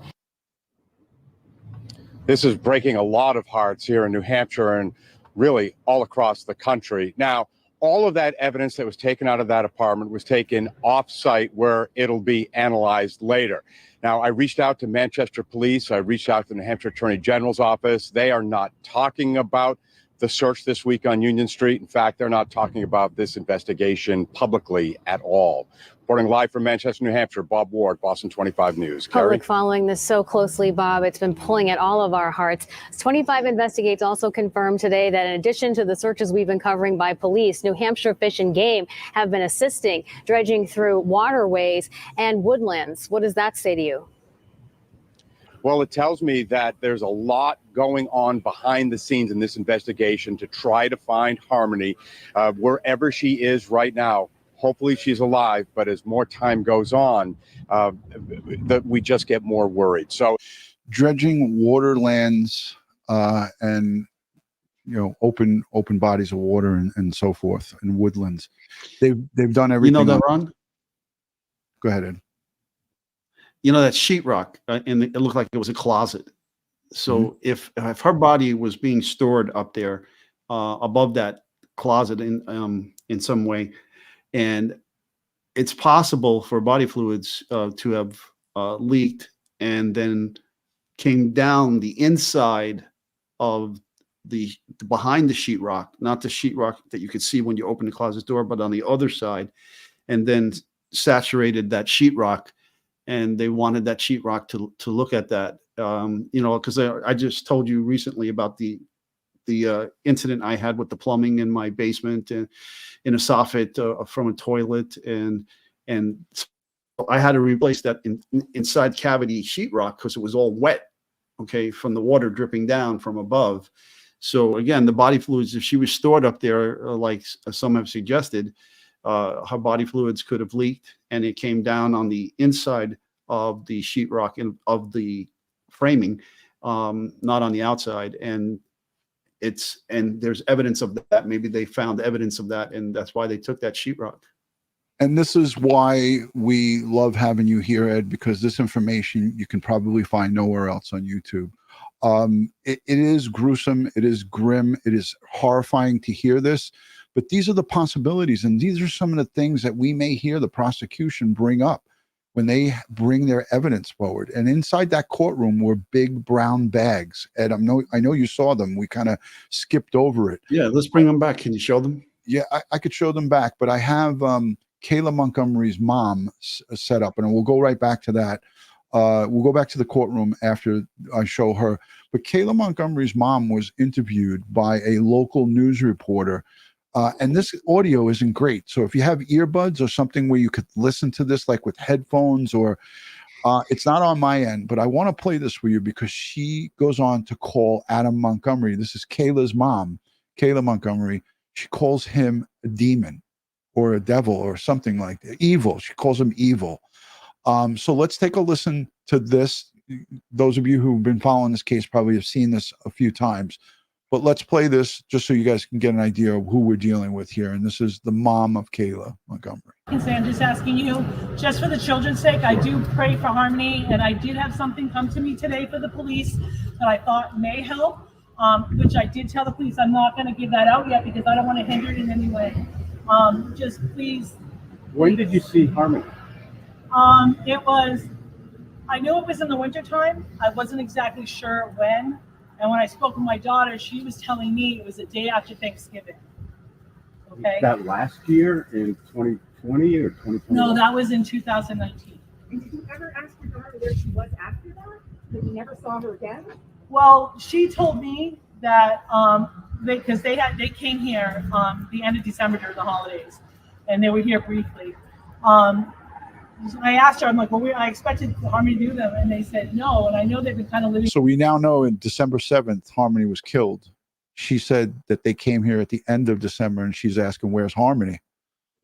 [SPEAKER 13] This is breaking a lot of hearts here in New Hampshire and really all across the country. Now, all of that evidence that was taken out of that apartment was taken off-site where it'll be analyzed later. Now, I reached out to Manchester Police. I reached out to the New Hampshire Attorney General's office. They are not talking about the search this week on Union Street. In fact, they're not talking about this investigation publicly at all. Reporting live from Manchester, New Hampshire, Bob Ward, Boston 25 News.
[SPEAKER 12] Public following this so closely, Bob. It's been pulling at all of our hearts. 25 Investigates also confirmed today that in addition to the searches we've been covering by police, New Hampshire Fish and Game have been assisting, dredging through waterways and woodlands. What does that say to you?
[SPEAKER 13] Well, it tells me that there's a lot going on behind the scenes in this investigation to try to find Harmony wherever she is right now. Hopefully she's alive, but as more time goes on, we just get more worried. So
[SPEAKER 1] dredging waterlands and open bodies of water and so forth and woodlands. They've done everything.
[SPEAKER 2] You know that, Ron?
[SPEAKER 1] Go ahead, Ed.
[SPEAKER 2] You know that sheetrock, and it looked like it was a closet. So if her body was being stored up there above that closet in some way, and it's possible for body fluids to have leaked and then came down the inside of behind the sheetrock, not the sheetrock that you could see when you open the closet door, but on the other side, and then saturated that sheetrock. And they wanted that sheetrock to look at that You know, because I just told you recently about the incident I had with the plumbing in my basement and in a soffit from a toilet, and so I had to replace that inside cavity sheetrock because it was all wet, okay, from the water dripping down from above. So again, the body fluids, if she was stored up there, like some have suggested, her body fluids could have leaked, and it came down on the inside of the sheetrock of the framing, not on the outside. And there's evidence of that. Maybe they found evidence of that, and that's why they took that sheetrock.
[SPEAKER 1] And this is why we love having you here, Ed, because this information you can probably find nowhere else on YouTube. It is gruesome. It is grim. It is horrifying to hear this, but these are the possibilities. And these are some of the things that we may hear the prosecution bring up when they bring their evidence forward. And inside that courtroom were big brown bags. Ed, I know you saw them. We kind of skipped over it.
[SPEAKER 2] Yeah, let's bring them back. Can you show them?
[SPEAKER 1] Yeah, I could show them back, but I have Kayla Montgomery's mom set up, and we'll go right back to that. We'll go back to the courtroom after I show her. But Kayla Montgomery's mom was interviewed by a local news reporter, and this audio isn't great. So if you have earbuds or something where you could listen to this, like with headphones, or it's not on my end, but I want to play this for you because she goes on to call Adam Montgomery. This is Kayla's mom, Kayla Montgomery. She calls him a demon or a devil or something like that. Evil. She calls him evil. So let's take a listen to this. Those of you who've been following this case probably have seen this a few times, but let's play this just so you guys can get an idea of who we're dealing with here. And this is the mom of Kayla Montgomery.
[SPEAKER 16] I'm just asking you, just for the children's sake, I do pray for Harmony, and I did have something come to me today for the police that I thought may help, which I did tell the police I'm not going to give that out yet because I don't want to hinder it in any way. Just please.
[SPEAKER 11] When did you see Harmony?
[SPEAKER 16] It was, I knew it was in the wintertime. I wasn't exactly sure when. And when I spoke with my daughter, she was telling me it was the day after Thanksgiving. Okay.
[SPEAKER 11] That last year in 2020 or 2021?
[SPEAKER 16] No, that was in 2019.
[SPEAKER 17] And did you ever ask your daughter where she was after that? That you never saw her again?
[SPEAKER 16] Well, she told me that because they came here the end of December during the holidays, and they were here briefly. I asked her, I'm like, well, I expected Harmony to do them, and they said no. And I know they've been kind of living.
[SPEAKER 1] So we now know in December 7th, Harmony was killed. She said that they came here at the end of December, and she's asking, where's Harmony?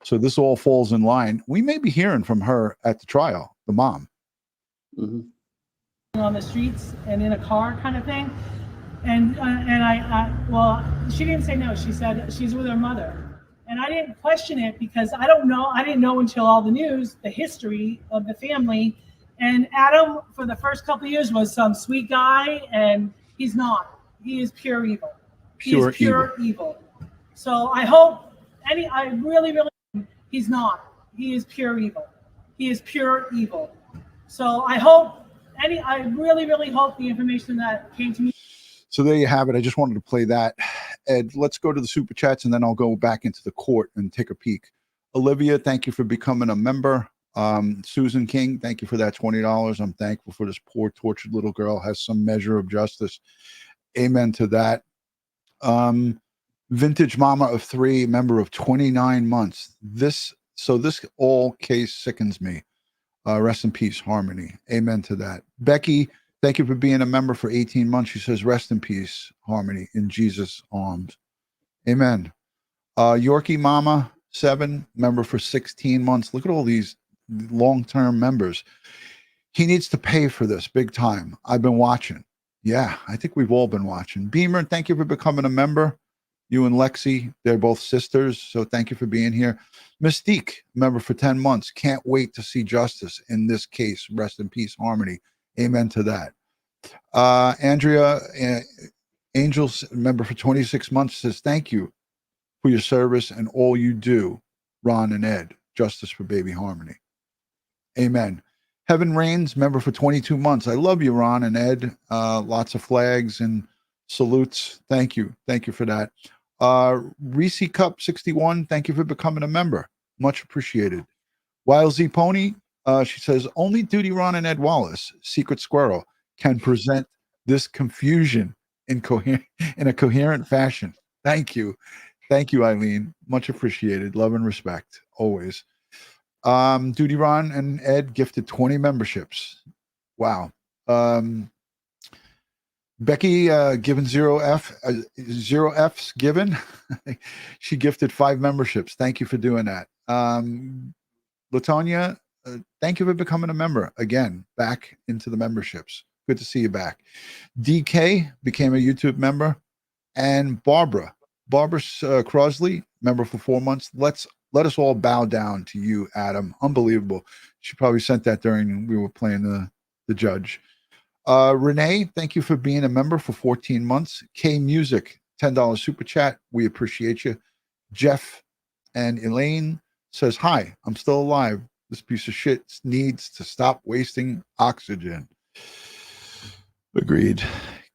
[SPEAKER 1] So this all falls in line. We may be hearing from her at the trial, the mom.
[SPEAKER 16] On the streets and in a car kind of thing. And well, she didn't say no. She said she's with her mother. And I didn't question it because I didn't know until all the news, the history of the family. And Adam, for the first couple of years, was some sweet guy, and he's not. He is pure evil. He is pure evil. So I hope he's not. He is pure evil. He is pure evil. So I really hope the information that came to me.
[SPEAKER 1] So there you have it. I just wanted to play that. Ed, let's go to the super chats, and then I'll go back into the court and take a peek. Olivia, thank you for becoming a member. Susan King, thank you for that $20. I'm thankful for this poor, tortured little girl has some measure of justice. Amen to that. Vintage Mama of 3, member of 29 months. This all case sickens me. Rest in peace, Harmony. Amen to that. Becky, thank you for being a member for 18 months. She says, rest in peace, Harmony, in Jesus' arms. Amen. Yorkie Mama, 7, member for 16 months. Look at all these long-term members. He needs to pay for this big time. I've been watching. Yeah, I think we've all been watching. Beamer, thank you for becoming a member. You and Lexi, they're both sisters, so thank you for being here. Mystique, member for 10 months. Can't wait to see justice in this case. Rest in peace, Harmony. Amen to that. Andrea Angels, member for 26 months, says, thank you for your service and all you do, Ron and Ed. Justice for baby Harmony. Amen. Heaven Reigns, member for 22 months. I love you, Ron and Ed. Lots of flags and salutes. Thank you. Thank you for that. Reese Cup 61, thank you for becoming a member. Much appreciated. Wild Z Pony, she says, only DutyRon and Ed Wallace, Secret Squirrel, can present this confusion in a coherent fashion. Thank you. Thank you, Eileen. Much appreciated. Love and respect, always. DutyRon and Ed gifted 20 memberships. Wow. Becky given 0 F's given. She gifted 5 memberships. Thank you for doing that. Latonya, thank you for becoming a member again, back into the memberships. Good to see you back. DK became a YouTube member, and Barbara Crosley, member for 4 months. Let us all bow down to you, Adam. Unbelievable. She probably sent that during we were playing the judge. Renee, thank you for being a member for 14 months. K Music, $10 super chat. We appreciate you. Jeff and Elaine says, hi, I'm still alive. This piece of shit needs to stop wasting oxygen. Agreed.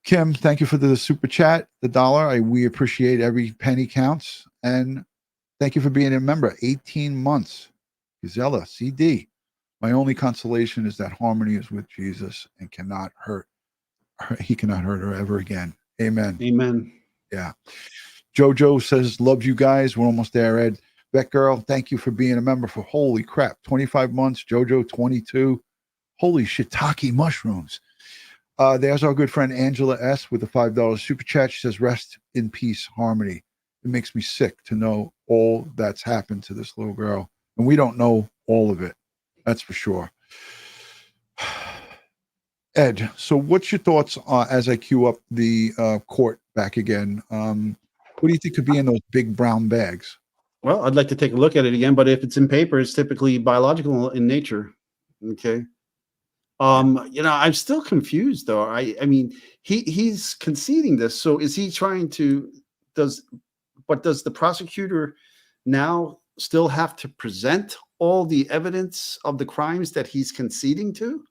[SPEAKER 1] Kim, thank you for the super chat, the $1. We appreciate every penny counts. And thank you for being a member. 18 months. Gisela, CD. My only consolation is that Harmony is with Jesus and cannot hurt her. He cannot hurt her ever again. Amen.
[SPEAKER 2] Amen.
[SPEAKER 1] Yeah. Jojo says, love you guys. We're almost there, Ed. Beck Girl, thank you for being a member for holy crap. 25 months. Jojo, 22. Holy shiitake mushrooms. There's our good friend Angela S. with a $5 super chat. She says, rest in peace, Harmony. It makes me sick to know all that's happened to this little girl. And we don't know all of it. That's for sure. Ed, so what's your thoughts as I queue up the court back again? What do you think could be in those big brown bags?
[SPEAKER 2] Well, I'd like to take a look at it again, but if it's in paper, it's typically biological in nature. Okay. I'm still confused though. I mean, he's conceding this. So is he trying to, does the prosecutor now still have to present all the evidence of the crimes that he's conceding to?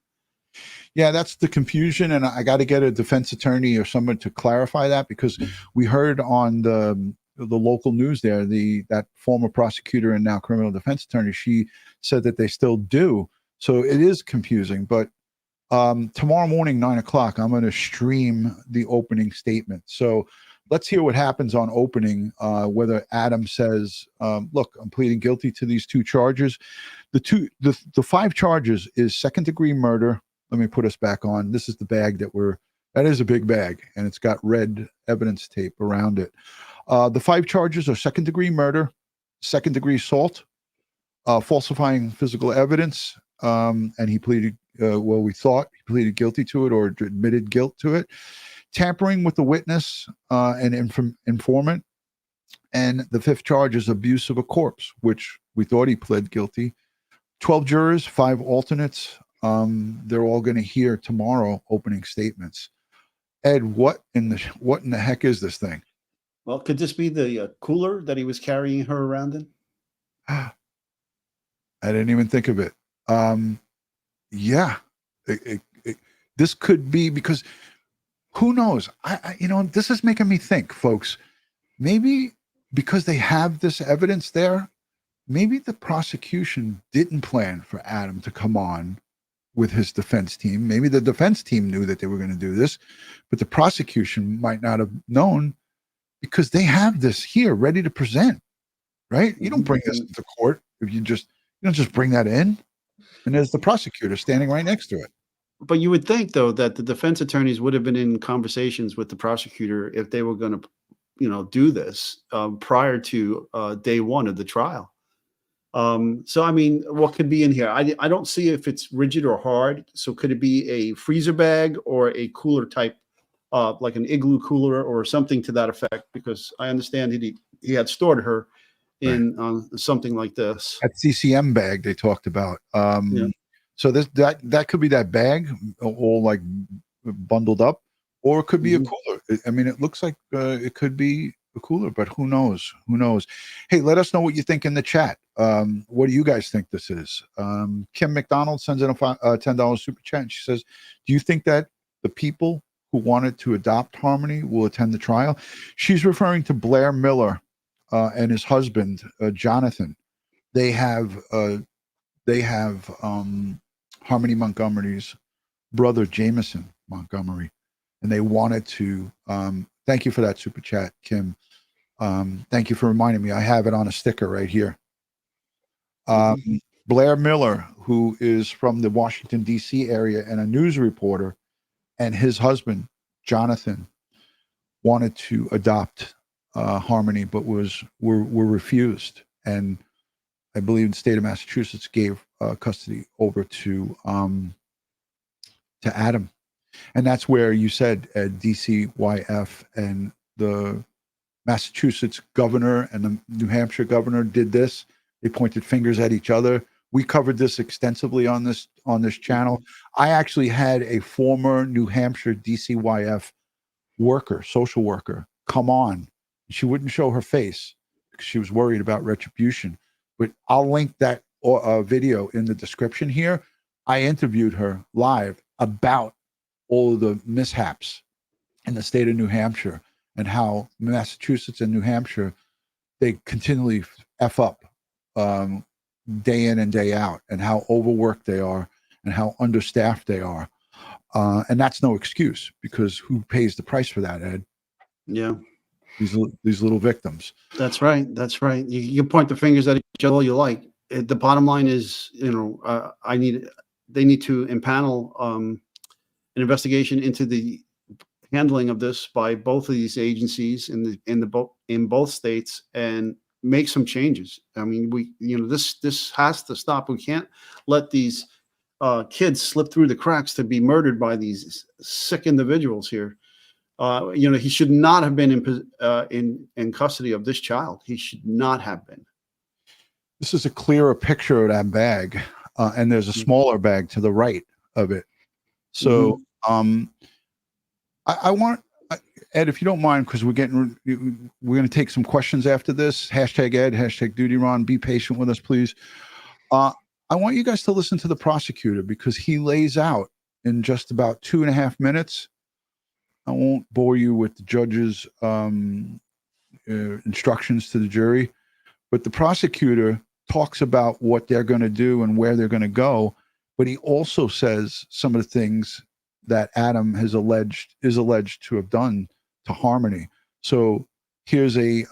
[SPEAKER 1] Yeah, that's the confusion. And I got to get a defense attorney or someone to clarify that, because we heard on the local news there, that former prosecutor and now criminal defense attorney, she said that they still do. So it is confusing, but tomorrow morning, 9 o'clock, I'm going to stream the opening statement. So let's hear what happens on opening, whether Adam says, look, I'm pleading guilty to these 2 charges. The 5 charges is second-degree murder. Let me put us back on. This is the bag that is a big bag, and it's got red evidence tape around it. The 5 charges are second-degree murder, second-degree assault, falsifying physical evidence, and he pleaded, we thought he pleaded guilty to it or admitted guilt to it. Tampering with the witness and informant. And the 5th charge is abuse of a corpse, which we thought he pled guilty. 12 jurors, 5 alternates. They're all going to hear tomorrow opening statements. Ed, what in the heck is this thing?
[SPEAKER 2] Well, could this be the cooler that he was carrying her around in?
[SPEAKER 1] I didn't even think of it. Yeah, this could be, because who knows? This is making me think, folks, maybe because they have this evidence there, maybe the prosecution didn't plan for Adam to come on with his defense team. Maybe the defense team knew that they were going to do this, but the prosecution might not have known, because they have this here ready to present, right? You don't bring this to court if you don't just bring that in. And there's the prosecutor standing right next to it.
[SPEAKER 2] But you would think, though, that the defense attorneys would have been in conversations with the prosecutor if they were going to, do this prior to day 1 of the trial. So, I mean, what could be in here? I don't see if it's rigid or hard. So could it be a freezer bag or a cooler type, like an igloo cooler or something to that effect? Because I understand that he had stored her in something like this.
[SPEAKER 1] That CCM bag they talked about. So that could be that bag all like bundled up, or it could be a cooler. I mean, it looks like it could be a cooler, but who knows? Who knows? Hey, let us know what you think in the chat. What do you guys think this is? Kim McDonald sends in a $10 super chat. And she says, do you think that the people who wanted to adopt Harmony will attend the trial? She's referring to Blair Miller and his husband, Jonathan. They have Harmony Montgomery's brother, Jameson. Montgomery, and they wanted to. Thank you for that super chat, Kim. Thank you for reminding me. I have it on a sticker right here. Blair Miller, who is from the Washington, D.C. area and a news reporter, and his husband, Jonathan, wanted to adopt Harmony, but were refused. And I believe the state of Massachusetts gave custody over to Adam. And that's where you said DCYF and the Massachusetts governor and the New Hampshire governor did this. They pointed fingers at each other. We covered this extensively on this channel. I actually had a former New Hampshire DCYF worker, social worker, come on. She wouldn't show her face because she was worried about retribution. But I'll link that video in the description here. I interviewed her live about all of the mishaps in the state of New Hampshire and how Massachusetts and New Hampshire, they continually F up day in and day out, and how overworked they are and how understaffed they are. And that's no excuse, because who pays the price for that, Ed?
[SPEAKER 2] Yeah.
[SPEAKER 1] These little victims.
[SPEAKER 2] That's right. That's right. You point the fingers at each other all you like. The bottom line is, they need to impanel an investigation into the handling of this by both of these agencies in both states, and make some changes. I mean, this has to stop. We can't let these kids slip through the cracks to be murdered by these sick individuals here. He should not have been in custody of this child. He should not have been.
[SPEAKER 1] This is a clearer picture of that bag, and there's a smaller bag to the right of it. So, I want, Ed, if you don't mind, because we're going to take some questions after this. Hashtag Ed, hashtag DutyRon. Be patient with us, please. I want you guys to listen to the prosecutor, because he lays out in just about 2.5 minutes. I won't bore you with the judge's instructions to the jury, but the prosecutor talks about what they're going to do and where they're going to go. But he also says some of the things that Adam is alleged to have done to Harmony. So here's a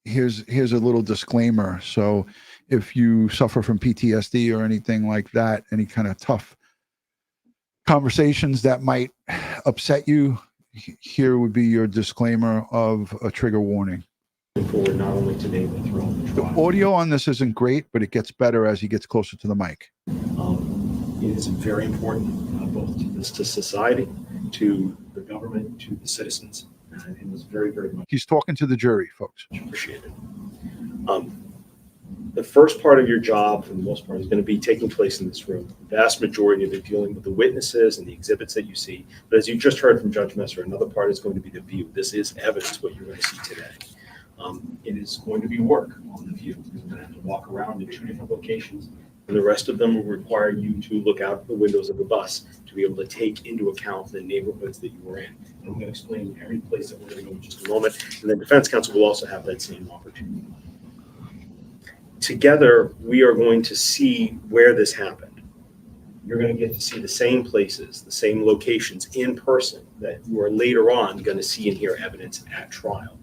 [SPEAKER 1] little disclaimer. So if you suffer from PTSD or anything like that, any kind of tough conversations that might upset you, here would be your disclaimer of a trigger warning.
[SPEAKER 11] Forward not only today but throughout the trial.
[SPEAKER 1] The audio on this isn't great, but it gets better as he gets closer to the mic.
[SPEAKER 11] It is very important, both to society, to the government, to the citizens, and it was very, very much.
[SPEAKER 1] He's talking to the jury, folks.
[SPEAKER 11] Appreciated. The first part of your job, for the most part, is going to be taking place in this room. The vast majority of it dealing with the witnesses and the exhibits that you see. But as you just heard from Judge Messer, another part is going to be the view. This is evidence, what you're going to see today. It is going to be work on the view. You're going to have to walk around in 2 different locations, and the rest of them will require you to look out the windows of the bus to be able to take into account the neighborhoods that you were in. And I'm going to explain every place that we're going to go in just a moment, and then defense counsel will also have that same opportunity. Together, we are going to see where this happened. You're going to get to see the same places, the same locations in person that you are later on going to see and hear evidence at trial.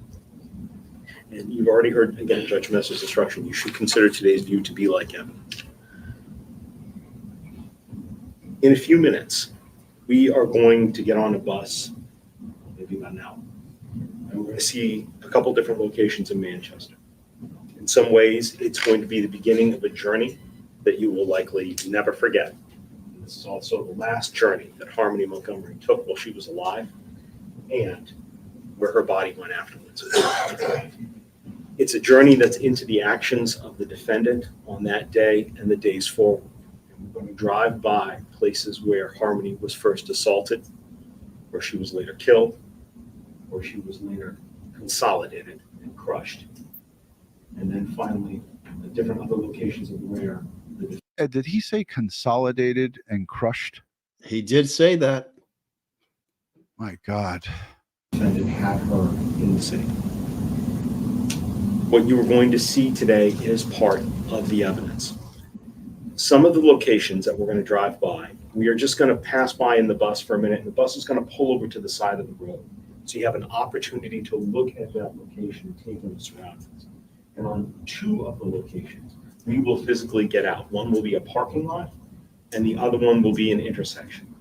[SPEAKER 11] And you've already heard, again, Judge Messer's instruction. You should consider today's view to be like evidence. In a few minutes, we are going to get on a bus, maybe about an hour, and we're going to see a couple different locations in Manchester. In some ways, it's going to be the beginning of a journey that you will likely never forget. And this is also the last journey that Harmony Montgomery took while she was alive, and where her body went afterwards. It's a journey that's into the actions of the defendant on that day and the days forward. And we're going to drive by places where Harmony was first assaulted, where she was later killed, where she was later consolidated and crushed. And then finally, the different other locations of where the
[SPEAKER 1] Ed, did he say consolidated and crushed?
[SPEAKER 2] He did say that.
[SPEAKER 1] My God.
[SPEAKER 11] defendant had her in the city. What you are going to see today is part of the evidence. Some of the locations that we're going to drive by We are just going to pass by in the bus for a minute, and the bus is going to pull over to the side of the road. So you have an opportunity to look at that location, take in the surroundings. And on 2 of the locations, we will physically get out. One will be a parking lot, and the other one will be an intersection.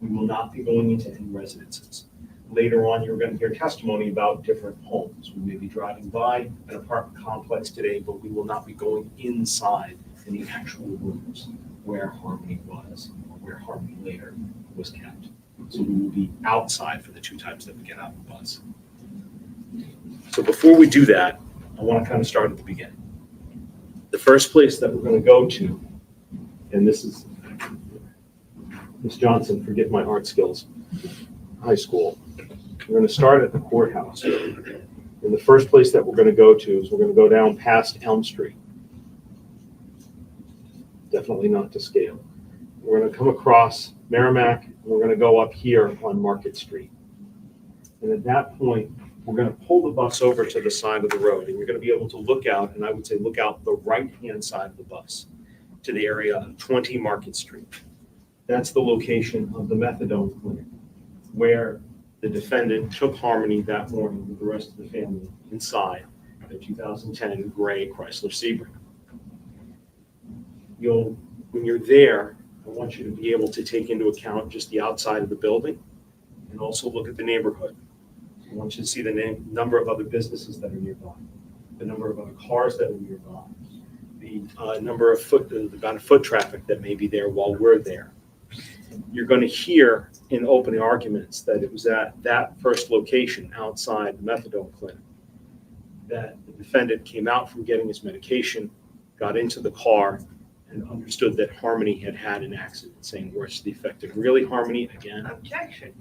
[SPEAKER 11] We will not be going into any residences. Later on, you're going to hear testimony about different homes. We may be driving by an apartment complex today, but we will not be going inside in the actual rooms where Harmony was, or where Harmony later was kept. So we will be outside for the 2 times that we get out of the bus. So before we do that, I want to kind of start at the beginning. The first place that we're going to go to, and this is Miss Johnson, forget my art skills, high school. We're going to start at the courthouse. And the first place that we're going to go to is we're going to go down past Elm Street. Definitely not to scale. We're going to come across Merrimack, and we're going to go up here on Market Street. And at that point, we're going to pull the bus over to the side of the road, and you're going to be able to look out, and I would say look out the right-hand side of the bus to the area of 20 Market Street. That's the location of the methadone clinic, where the defendant took Harmony that morning with the rest of the family inside the 2010 gray Chrysler Sebring. When you're there, I want you to be able to take into account just the outside of the building and also look at the neighborhood. I want you to see the number of other businesses that are nearby, the number of other cars that are nearby, the number of the amount of foot traffic that may be there while we're there. You're going to hear in opening arguments that it was at that first location outside the methadone clinic that the defendant came out from getting his medication, got into the car, and understood that Harmony had had an accident, saying words to the effect of, "Really, Harmony, again?"
[SPEAKER 15] Objection.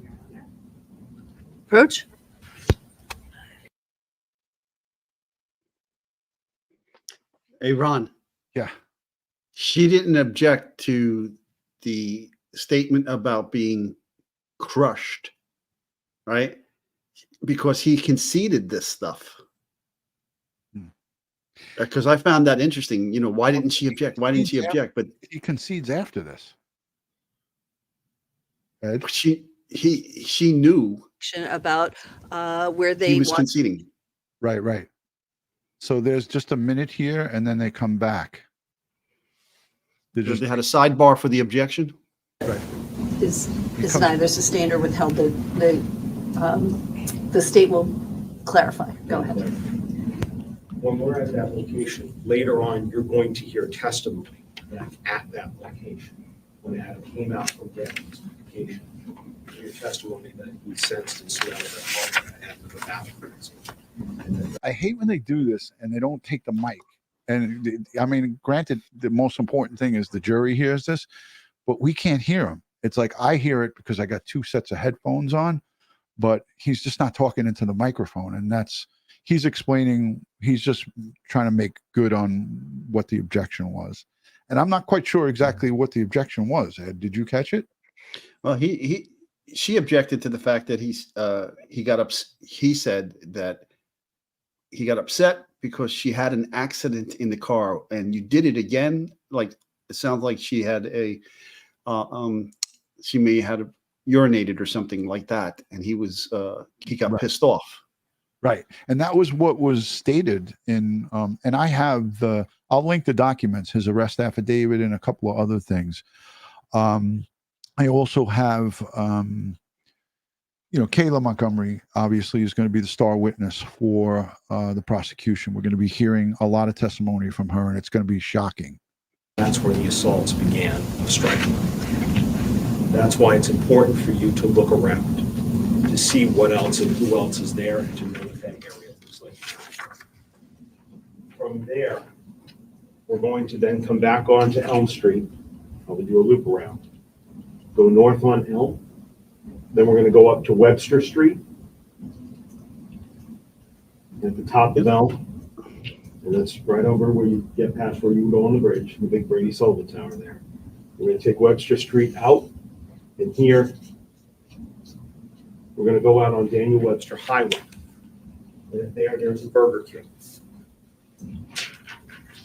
[SPEAKER 3] Approach.
[SPEAKER 2] Hey, Ron.
[SPEAKER 1] Yeah.
[SPEAKER 2] She didn't object to the statement about being crushed, right? Because he conceded this stuff. Because I found that interesting. Why didn't she object? Why didn't she object? But
[SPEAKER 1] he concedes after this. Ed?
[SPEAKER 2] She knew
[SPEAKER 3] About where they
[SPEAKER 2] he was
[SPEAKER 3] want.
[SPEAKER 2] conceding.
[SPEAKER 1] Right. So there's just a minute here, and then they come back.
[SPEAKER 2] They had a sidebar for the objection.
[SPEAKER 1] Right.
[SPEAKER 3] Is neither sustained or withheld. The state will clarify. Go ahead.
[SPEAKER 11] When we're at that location, later on, you're going to hear testimony back at that location. When Adam came out from getting his medication, you hear testimony that he sensed and surrounded that afterwards.
[SPEAKER 1] I hate when they do this and they don't take the mic. And I mean, granted, the most important thing is the jury hears this, but we can't hear him. It's like I hear it because I got 2 sets of headphones on, but he's just not talking into the microphone. And he's explaining, he's just trying to make good on what the objection was. And I'm not quite sure exactly what the objection was. Ed, did you catch it?
[SPEAKER 2] Well, she objected to the fact that he said that he got upset because she had an accident in the car, and you did it again. Like, it sounds like she had she may have urinated or something like that, and he got pissed off.
[SPEAKER 1] Right. And that was what was stated in, and I have I'll link the documents, his arrest affidavit and a couple of other things. I also have, Kayla Montgomery obviously is going to be the star witness for the prosecution. We're going to be hearing a lot of testimony from her, and it's going to be shocking.
[SPEAKER 11] That's where the assaults began of striking. That's why it's important for you to look around, to see what else and who else is there, and to know what that area looks like. From there, we're going to then come back onto Elm Street. Probably do a loop around. Go north on Elm. Then we're going to go up to Webster Street. At the top of Elm. And that's right over where you get past where you can go on the bridge, the big Brady Sullivan Tower there. We're going to take Webster Street out. And here, we're going to go out on Daniel Webster Highway. And there's a Burger King.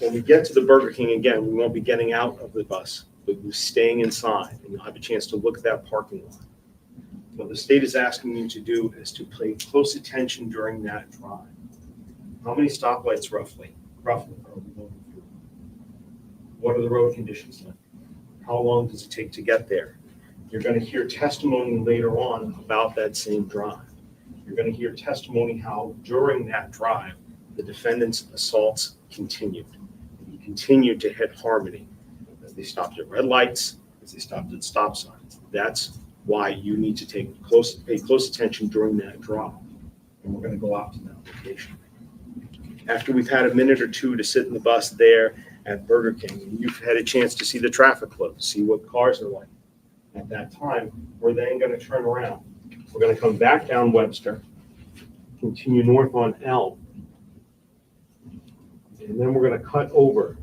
[SPEAKER 11] When we get to the Burger King again, we won't be getting out of the bus. with you staying inside, and you'll have a chance to look at that parking lot. What the state is asking you to do is to pay close attention during that drive. How many stoplights roughly are we going through? What are the road conditions like? How long does it take to get there? You're going to hear testimony later on about that same drive. You're going to hear testimony how during that drive, the defendant's assaults continued. He continued to hit Harmony as they stopped at red lights, as they stopped at stop signs. That's why you need to pay close attention during that drive. And we're going to go out to that location. After we've had a minute or two to sit in the bus there at Burger King, and you've had a chance to see the traffic flow, see what cars are like. At that time, we're then going to turn around. We're going to come back down Webster, continue north on Elm, and then we're going to cut over.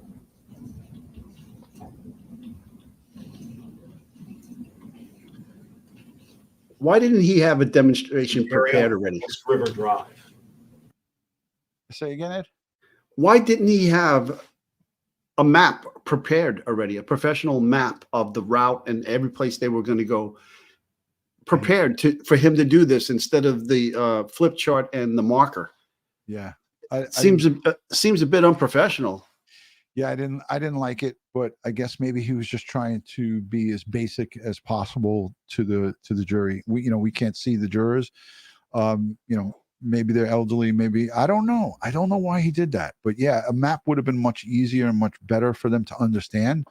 [SPEAKER 2] Why didn't he have a demonstration prepared already?
[SPEAKER 11] River Drive.
[SPEAKER 1] Say again, Ed?
[SPEAKER 2] Why didn't he have a map prepared already, a professional map of the route and every place they were going to go, prepared for him to do this instead of the flip chart and the marker?
[SPEAKER 1] Yeah,
[SPEAKER 2] seems a bit unprofessional.
[SPEAKER 1] Yeah, I didn't like it, but I guess maybe he was just trying to be as basic as possible to the jury. We can't see the jurors. Maybe they're elderly, maybe I don't know why he did that. But yeah, a map would have been much easier and much better for them to understand.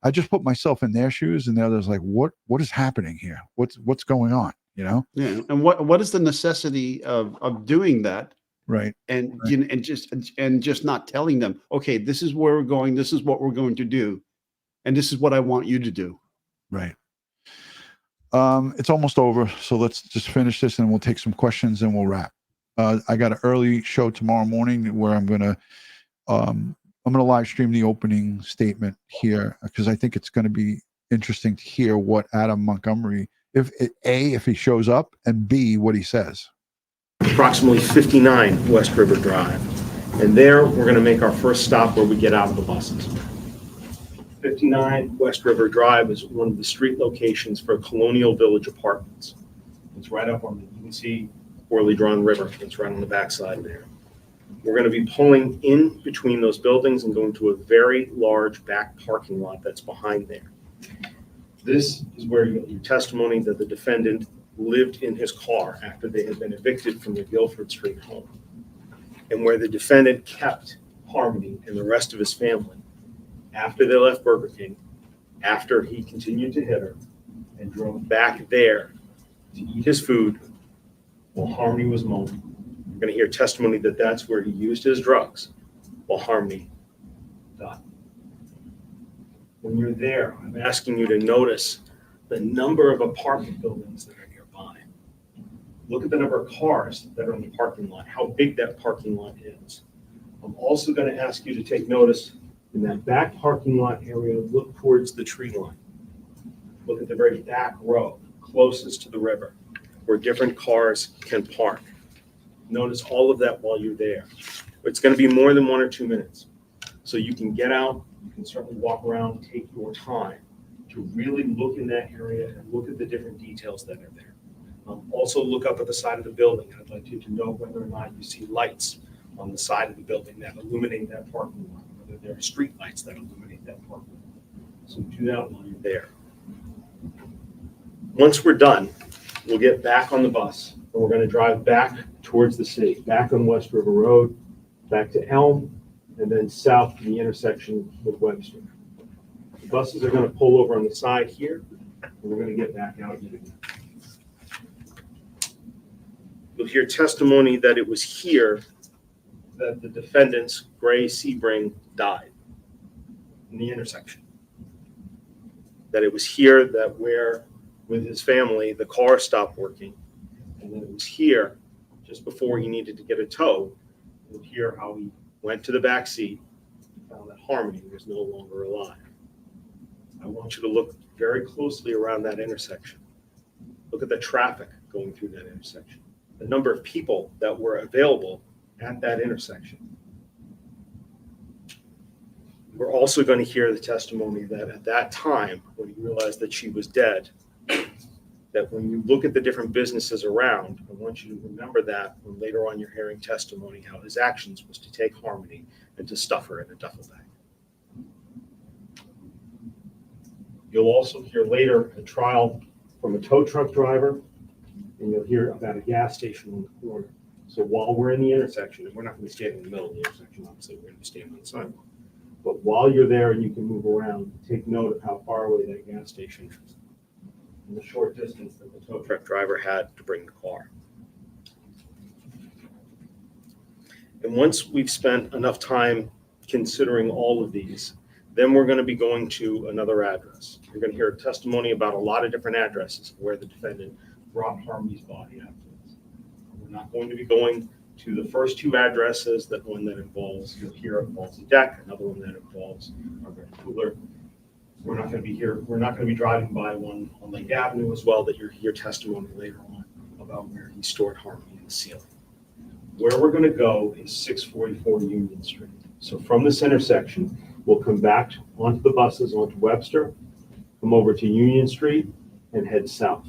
[SPEAKER 1] I just put myself in their shoes, and the others like, what is happening here? What's going on?
[SPEAKER 2] Yeah. And what is the necessity of doing that?
[SPEAKER 1] Right.
[SPEAKER 2] And just not telling them, okay, this is where we're going, this is what we're going to do, and this is what I want you to do.
[SPEAKER 1] Right. It's almost over, so let's just finish this and we'll take some questions and we'll wrap. I got an early show tomorrow morning where I'm gonna live stream the opening statement here because I think it's going to be interesting to hear what Adam Montgomery, if he shows up, and B, what he says.
[SPEAKER 11] Approximately 59 West River Drive, and there we're going to make our first stop where we get out of the buses. 59 West River Drive is one of the street locations for Colonial Village Apartments. It's right up on you can see poorly drawn river. It's right on the backside there. We're going to be pulling in between those buildings and going to a very large back parking lot that's behind there. This is where you get your testimony that the defendant lived in his car after they had been evicted from their Guilford Street home, and where the defendant kept Harmony and the rest of his family after they left Burger King, after he continued to hit her, and drove back there to eat his food while Harmony was moaning. You're going to hear testimony that that's where he used his drugs while Harmony died. When you're there, I'm asking you to notice the number of apartment buildings that are nearby. Look at the number of cars that are in the parking lot, how big that parking lot is. I'm also going to ask you to take notice in that back parking lot area, look towards the tree line. Look at the very back row, closest to the river, where different cars can park. Notice all of that while you're there. It's going to be more than 1 or 2 minutes. So you can get out, you can certainly walk around, take your time to really look in that area and look at the different details that are there. Also look up at the side of the building. I'd like you to know whether or not you see lights on the side of the building that illuminate that parking lot, whether there are street lights that illuminate that parking lot. So do that while you're there. Once we're done, we'll get back on the bus and we're going to drive back towards the city, back on West River Road, back to Elm, and then south to the intersection with Webster. The buses are going to pull over on the side here, and we're going to get back out here again. You'll hear testimony that it was here that the defendant's Gray Sebring died, in the intersection. That it was here that where, with his family, the car stopped working, and then it was here, just before he needed to get a tow, you'll hear how he went to the back seat and found that Harmony was no longer alive. I want you to look very closely around that intersection. Look at the traffic going through that intersection, the number of people that were available at that intersection. We're also going to hear the testimony that at that time, when he realized that she was dead, that when you look at the different businesses around, I want you to remember that when later on you're hearing testimony, how his actions was to take Harmony and to stuff her in a duffel bag. You'll also hear later a trial from a tow truck driver, and you'll hear about a gas station on the corner. So while we're in the intersection, and we're not going to be standing in the middle of the intersection, obviously we're going to be standing on the sidewalk. But while you're there and you can move around, take note of how far away that gas station is and the short distance that the tow truck driver had to bring the car. And once we've spent enough time considering all of these, then we're going to be going to another address. You're going to hear a testimony about a lot of different addresses where the defendant brought Harmony's body afterwards. We're not going to be going to the first two addresses, that one that involves, you'll hear involves a deck, another one that involves a red cooler. We're not going to be here. We're not going to be driving by one on Lake Avenue as well, that you'll hear testimony later on about where he stored Harmony in the ceiling. Where we're going to go is 644 Union Street. So from this intersection, we'll come back onto the buses, onto Webster, come over to Union Street, and head south.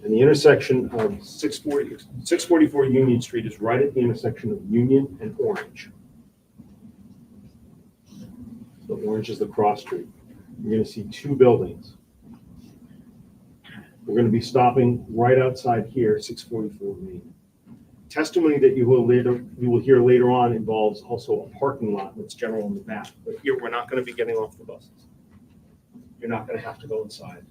[SPEAKER 11] And the intersection of 644 Union Street is right at the intersection of Union and Orange. So Orange is the cross street. You're going to see two buildings. We're going to be stopping right outside here, 644 Main. Testimony that you will hear later on involves also a parking lot that's general in the back. But here we're not going to be getting off the buses. You're not going to have to go inside.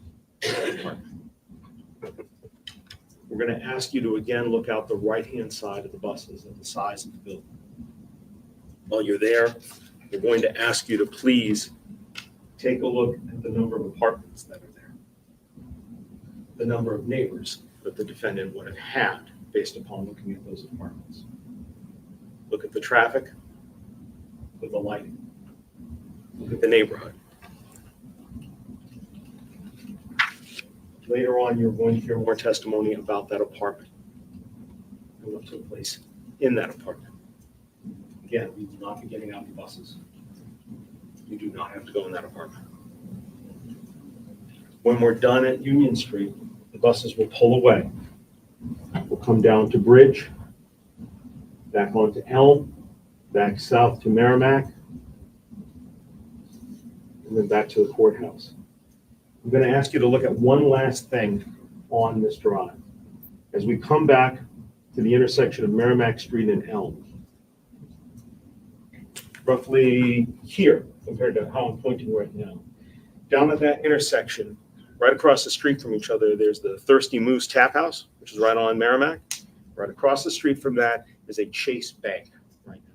[SPEAKER 11] We're going to ask you to again look out the right-hand side of the buses at the size of the building. While you're there, we're going to ask you to please take a look at the number of apartments that are there, the number of neighbors that the defendant would have had based upon looking at those apartments. Look at the traffic, look at the lighting, look at the neighborhood. Later on, you're going to hear more testimony about that apartment and what took place in that apartment. Again, we will not be getting out the buses. You do not have to go in that apartment. When we're done at Union Street, the buses will pull away. We'll come down to Bridge, back onto Elm, back south to Merrimack, and then back to the courthouse. I'm going to ask you to look at one last thing on this drive. As we come back to the intersection of Merrimack Street and Elm, roughly here compared to how I'm pointing right now, down at that intersection, right across the street from each other, there's the Thirsty Moose Tap House, which is right on Merrimack. Right across the street from that is a Chase Bank right now.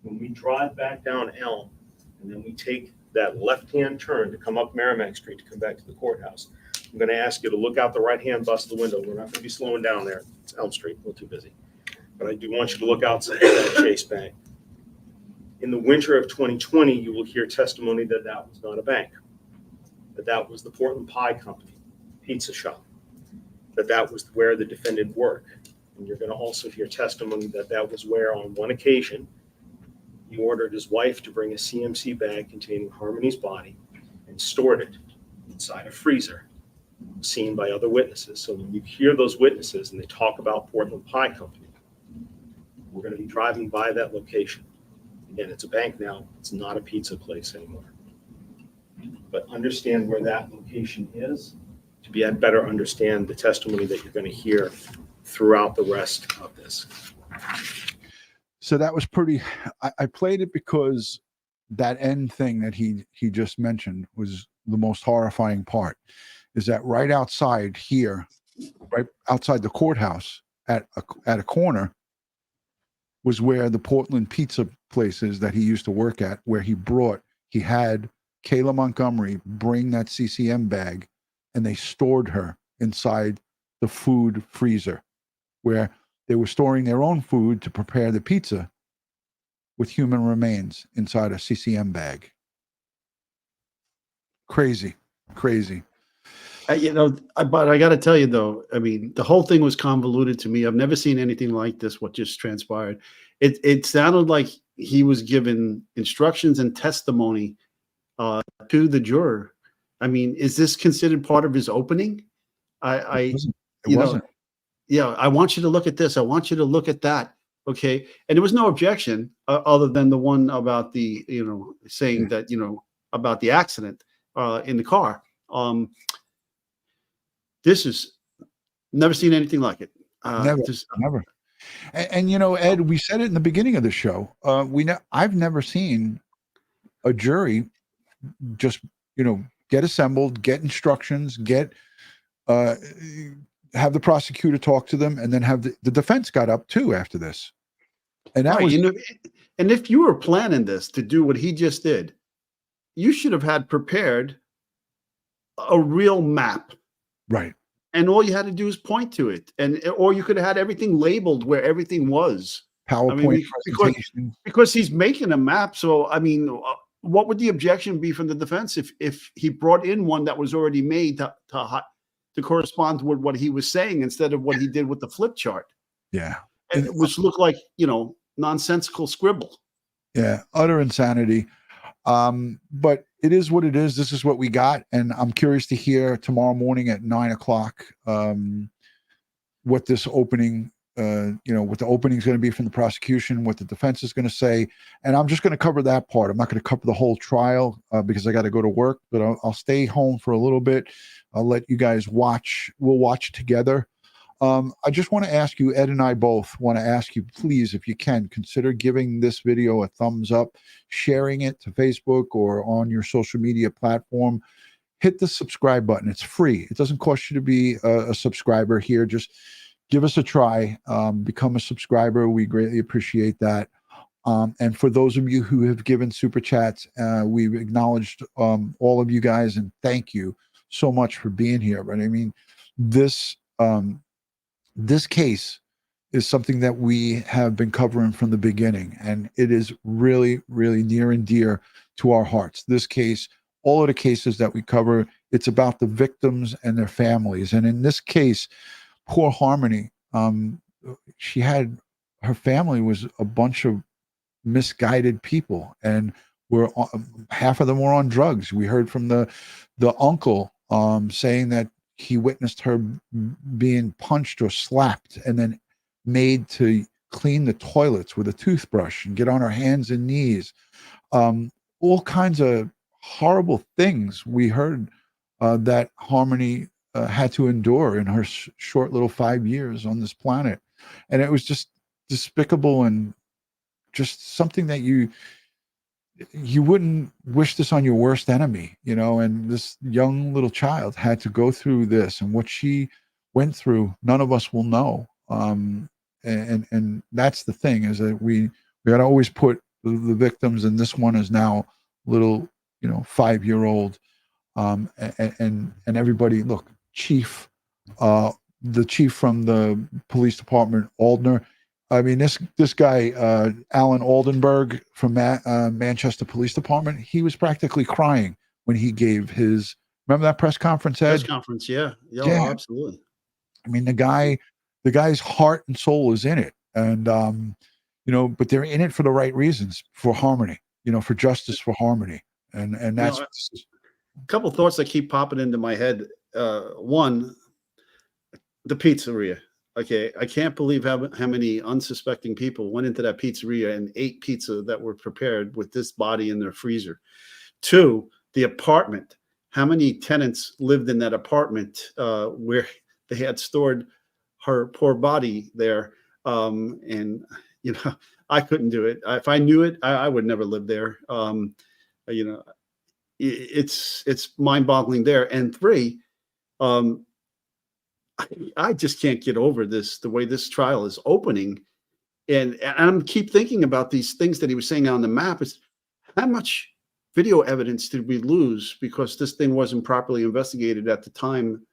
[SPEAKER 11] When we drive back down Elm, and then we take that left-hand turn to come up Merrimack Street to come back to the courthouse, I'm going to ask you to look out the right-hand bus of the window. We're not going to be slowing down there. It's Elm Street, a little too busy. But I do want you to look outside that Chase Bank. In the winter of 2020, you will hear testimony that that was not a bank, that that was the Portland Pie Company, pizza shop, that that was where the defendant worked. And you're going to also hear testimony that that was where, on one occasion, he ordered his wife to bring a CMC bag containing Harmony's body and stored it inside a freezer, seen by other witnesses. So when you hear those witnesses and they talk about Portland Pie Company, we're going to be driving by that location. Again, it's a bank now. It's not a pizza place anymore. But understand where that location is to better understand the testimony that you're going to hear throughout the rest of this.
[SPEAKER 1] So that was pretty, I played it because that end thing that he just mentioned was the most horrifying part, is that right outside here, right outside the courthouse at a corner was where the Portland pizza place is that he used to work at, where he had Kayla Montgomery bring that CCM bag, and they stored her inside the food freezer where they were storing their own food to prepare the pizza with human remains inside a CCM bag. Crazy.
[SPEAKER 2] But I got to tell you, though, I mean, the whole thing was convoluted to me. I've never seen anything like this, what just transpired. it sounded like he was given instructions and testimony to the juror. I mean, is this considered part of his opening?
[SPEAKER 1] It
[SPEAKER 2] you
[SPEAKER 1] wasn't.
[SPEAKER 2] know, yeah, I want you to look at this. I want you to look at that. Okay. And there was no objection other than the one about the, saying that, about the accident in the car. This is never seen anything like it.
[SPEAKER 1] Never. And Ed, we said it in the beginning of the show. I've never seen a jury just, get assembled, get instructions, have the prosecutor talk to them, and then have the defense got up too after this. And that was,
[SPEAKER 2] and if you were planning this to do what he just did, you should have had prepared a real map.
[SPEAKER 1] Right.
[SPEAKER 2] And all you had to do is point to it, or you could have had everything labeled where everything was.
[SPEAKER 1] PowerPoint presentation.
[SPEAKER 2] Because he's making a map. So, what would the objection be from the defense if he brought in one that was already made to correspond with what he was saying instead of what he did with the flip chart?
[SPEAKER 1] Yeah.
[SPEAKER 2] Which looked like, nonsensical scribble.
[SPEAKER 1] Yeah. Utter insanity. But it is what it is. This is what we got. And I'm curious to hear tomorrow morning at 9:00, what this opening, what the opening is going to be from the prosecution, what the defense is going to say. And I'm just going to cover that part. I'm not going to cover the whole trial because I got to go to work, but I'll stay home for a little bit. I'll let you guys watch. We'll watch together. I just want to ask you, Ed and I both want to ask you, please, if you can, consider giving this video a thumbs up, sharing it to Facebook or on your social media platform. Hit the subscribe button. It's free. It doesn't cost you to be a subscriber here. Just give us a try. Become a subscriber. We greatly appreciate that. And for those of you who have given super chats, we've acknowledged all of you guys and thank you so much for being here. But I mean, this case is something that we have been covering from the beginning, and it is really, really near and dear to our hearts. This case, all of the cases that we cover, it's about the victims and their families. And in this case, poor Harmony, her family was a bunch of misguided people, and half of them were on drugs. We heard from the uncle saying that he witnessed her being punched or slapped and then made to clean the toilets with a toothbrush and get on her hands and knees. All kinds of horrible things we heard that Harmony had to endure in her short little 5 years on this planet. And it was just despicable and just something that you wouldn't wish this on your worst enemy, and this young little child had to go through this, and what she went through, none of us will know. And that's the thing, is that we got to always put the victims, and this one is now little, 5-year-old. And everybody, look, the chief from the police department, Aldner. I mean, this guy, Alan Oldenburg from Manchester Police Department, he was practically crying when he gave remember that press conference, Ed?
[SPEAKER 2] Press conference, yeah. Yeah, absolutely.
[SPEAKER 1] I mean, the guy's heart and soul is in it. And, but they're in it for the right reasons, for Harmony, for justice for Harmony. And that's
[SPEAKER 2] a couple thoughts that keep popping into my head. One, the pizzeria. Okay, I can't believe how many unsuspecting people went into that pizzeria and ate pizza that were prepared with this body in their freezer. Two, the apartment. How many tenants lived in that apartment where they had stored her poor body there? And I couldn't do it. If I knew it, I would never live there. It's mind-boggling there. And three, I just can't get over the way this trial is opening. And I keep thinking about these things that he was saying on the map. Is how much video evidence did we lose because this thing wasn't properly investigated at the time?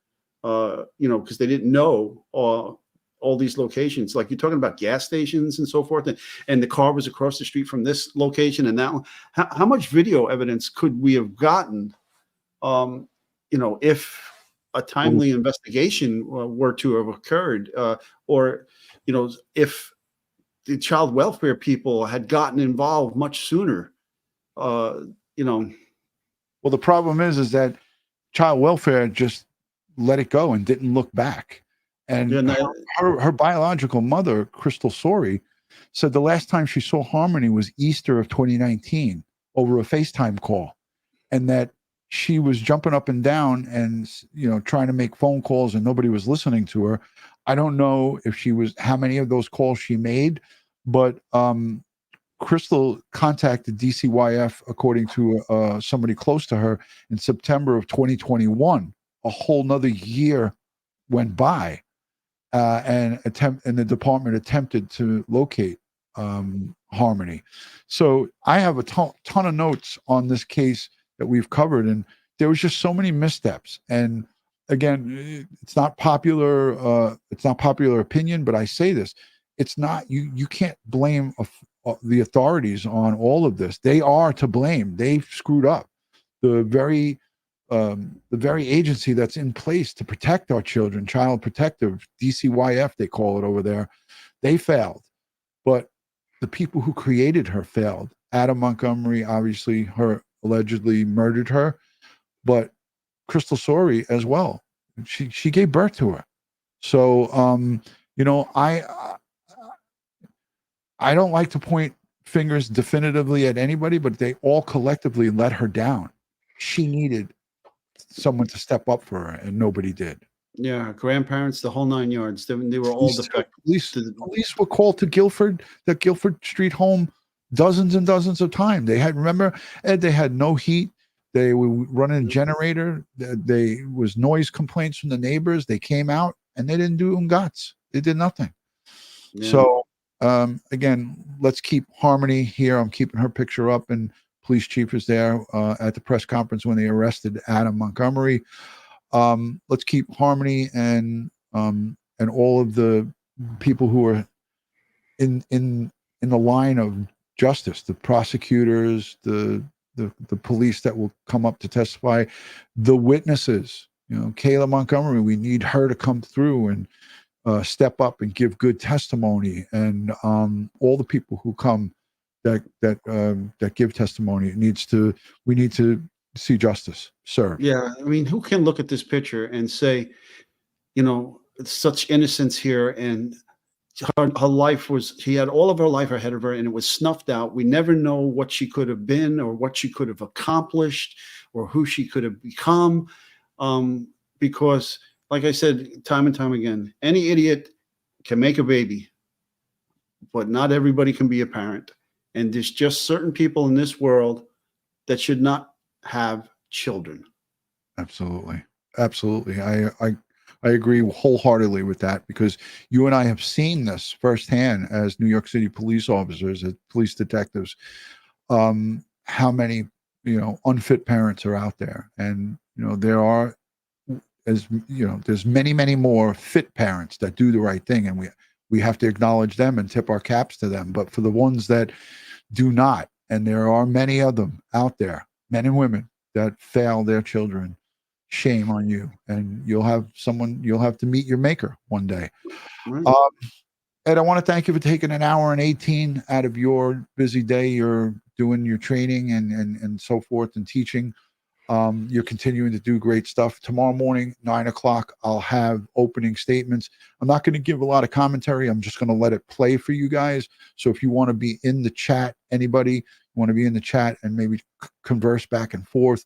[SPEAKER 2] Because they didn't know all these locations. Like you're talking about gas stations and so forth. And the car was across the street from this location and that one. How much video evidence could we have gotten, if a timely investigation were to have occurred, or if the child welfare people had gotten involved much sooner. You know.
[SPEAKER 1] Well, the problem is that child welfare just let it go and didn't look back. And her biological mother, Crystal Sorey, said the last time she saw Harmony was Easter of 2019 over a FaceTime call, and that she was jumping up and down and, you know, trying to make phone calls and nobody was listening to her. I don't know if how many of those calls she made, but Crystal contacted DCYF, according to somebody close to her, in September of 2021. A whole nother year went by, and the department attempted to locate Harmony. So I have a ton of notes on this case that we've covered, and there was just so many missteps. And again, it's not popular. It's not popular opinion, but I say this: it's not you can't blame the authorities on all of this. They are to blame. They've screwed up. The very agency that's in place to protect our children, Child Protective, DCYF, they call it over there, they failed. But the people who created her failed. Adam Montgomery, obviously, allegedly murdered her, but Crystal Sorey as well. She gave birth to her. So, you know, I don't like to point fingers definitively at anybody, but they all collectively let her down. She needed someone to step up for her, and nobody did.
[SPEAKER 2] Yeah, grandparents, the whole 9 yards. They were all defective.
[SPEAKER 1] Police were called to Guilford Street home dozens and dozens of times. They had, remember, Ed, they had no heat. They were running a generator. They was noise complaints from the neighbors. They came out and they didn't do guts. They did nothing. Yeah. So again, let's keep Harmony here. I'm keeping her picture up, and police chief is there at the press conference when they arrested Adam Montgomery. Let's keep Harmony and all of the people who are in the line of justice, the prosecutors, the police that will come up to testify, the witnesses. You know, Kayla Montgomery, we need her to come through and step up and give good testimony, and all the people who come that give testimony. We need to see justice served.
[SPEAKER 2] Yeah, I mean, who can look at this picture and say, you know, such innocence here, and her life she had all of her life ahead of her, and it was snuffed out. We never know what she could have been, or what she could have accomplished, or who she could have become, because, like I said time and time again, any idiot can make a baby, but not everybody can be a parent. And there's just certain people in this world that should not have children.
[SPEAKER 1] Absolutely. Absolutely. I agree wholeheartely with that, because you and I have seen this firsthand as New York City police officers, as police detectives, how many, you know, unfit parents are out there. And, you know, there's many, many more fit parents that do the right thing. And we have to acknowledge them and tip our caps to them. But for the ones that do not, and there are many of them out there, men and women, that fail their children, shame on you. And you'll have to meet your maker one day.
[SPEAKER 2] Right.
[SPEAKER 1] Ed, I want to thank you for taking an hour and 18 out of your busy day. You're doing your training and so forth, and teaching. You're continuing to do great stuff. Tomorrow morning, 9 o'clock, I'll have opening statements. I'm not going to give a lot of commentary. I'm just going to let it play for you guys. So if you want to be in the chat, anybody want to be in the chat and maybe converse back and forth,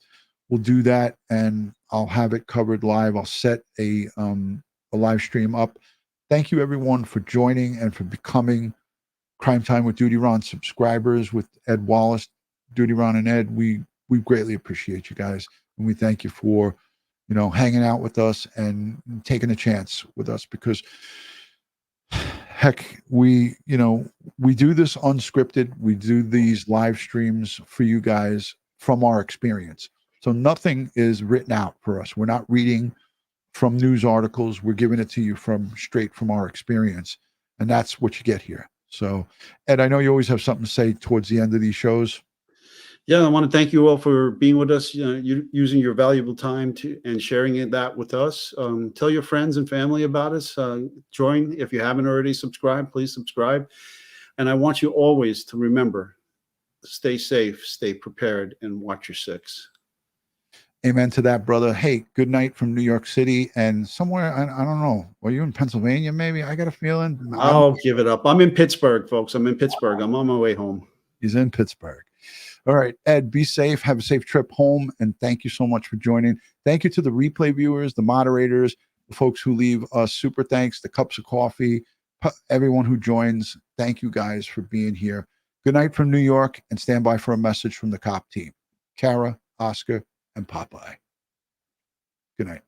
[SPEAKER 1] we'll do that, and I'll have it covered live. I'll set a live stream up. Thank you, everyone, for joining and for becoming Crime Time with DutyRon subscribers with Ed Wallace, DutyRon and Ed. We greatly appreciate you guys, and we thank you for, you know, hanging out with us and taking a chance with us, because heck, we do this unscripted. We do these live streams for you guys from our experience. So nothing is written out for us. We're not reading from news articles. We're giving it to you straight from our experience, and that's what you get here. So, Ed, I know you always have something to say towards the end of these shows.
[SPEAKER 2] Yeah, I want to thank you all for being with us, using your valuable time and sharing that with us. Tell your friends and family about us. Join if you haven't already subscribed. Please subscribe. And I want you always to remember, stay safe, stay prepared, and watch your six.
[SPEAKER 1] Amen to that, brother. Hey, good night from New York City and somewhere, I don't know. Were you in Pennsylvania, maybe? I got a feeling.
[SPEAKER 2] I'll give it up. I'm in Pittsburgh, folks. I'm in Pittsburgh. I'm on my way home.
[SPEAKER 1] He's in Pittsburgh. All right, Ed, be safe. Have a safe trip home. And thank you so much for joining. Thank you to the replay viewers, the moderators, the folks who leave us super thanks, the cups of coffee, everyone who joins. Thank you guys for being here. Good night from New York, and stand by for a message from the cop team. Kara, Oscar, and Popeye. Good night.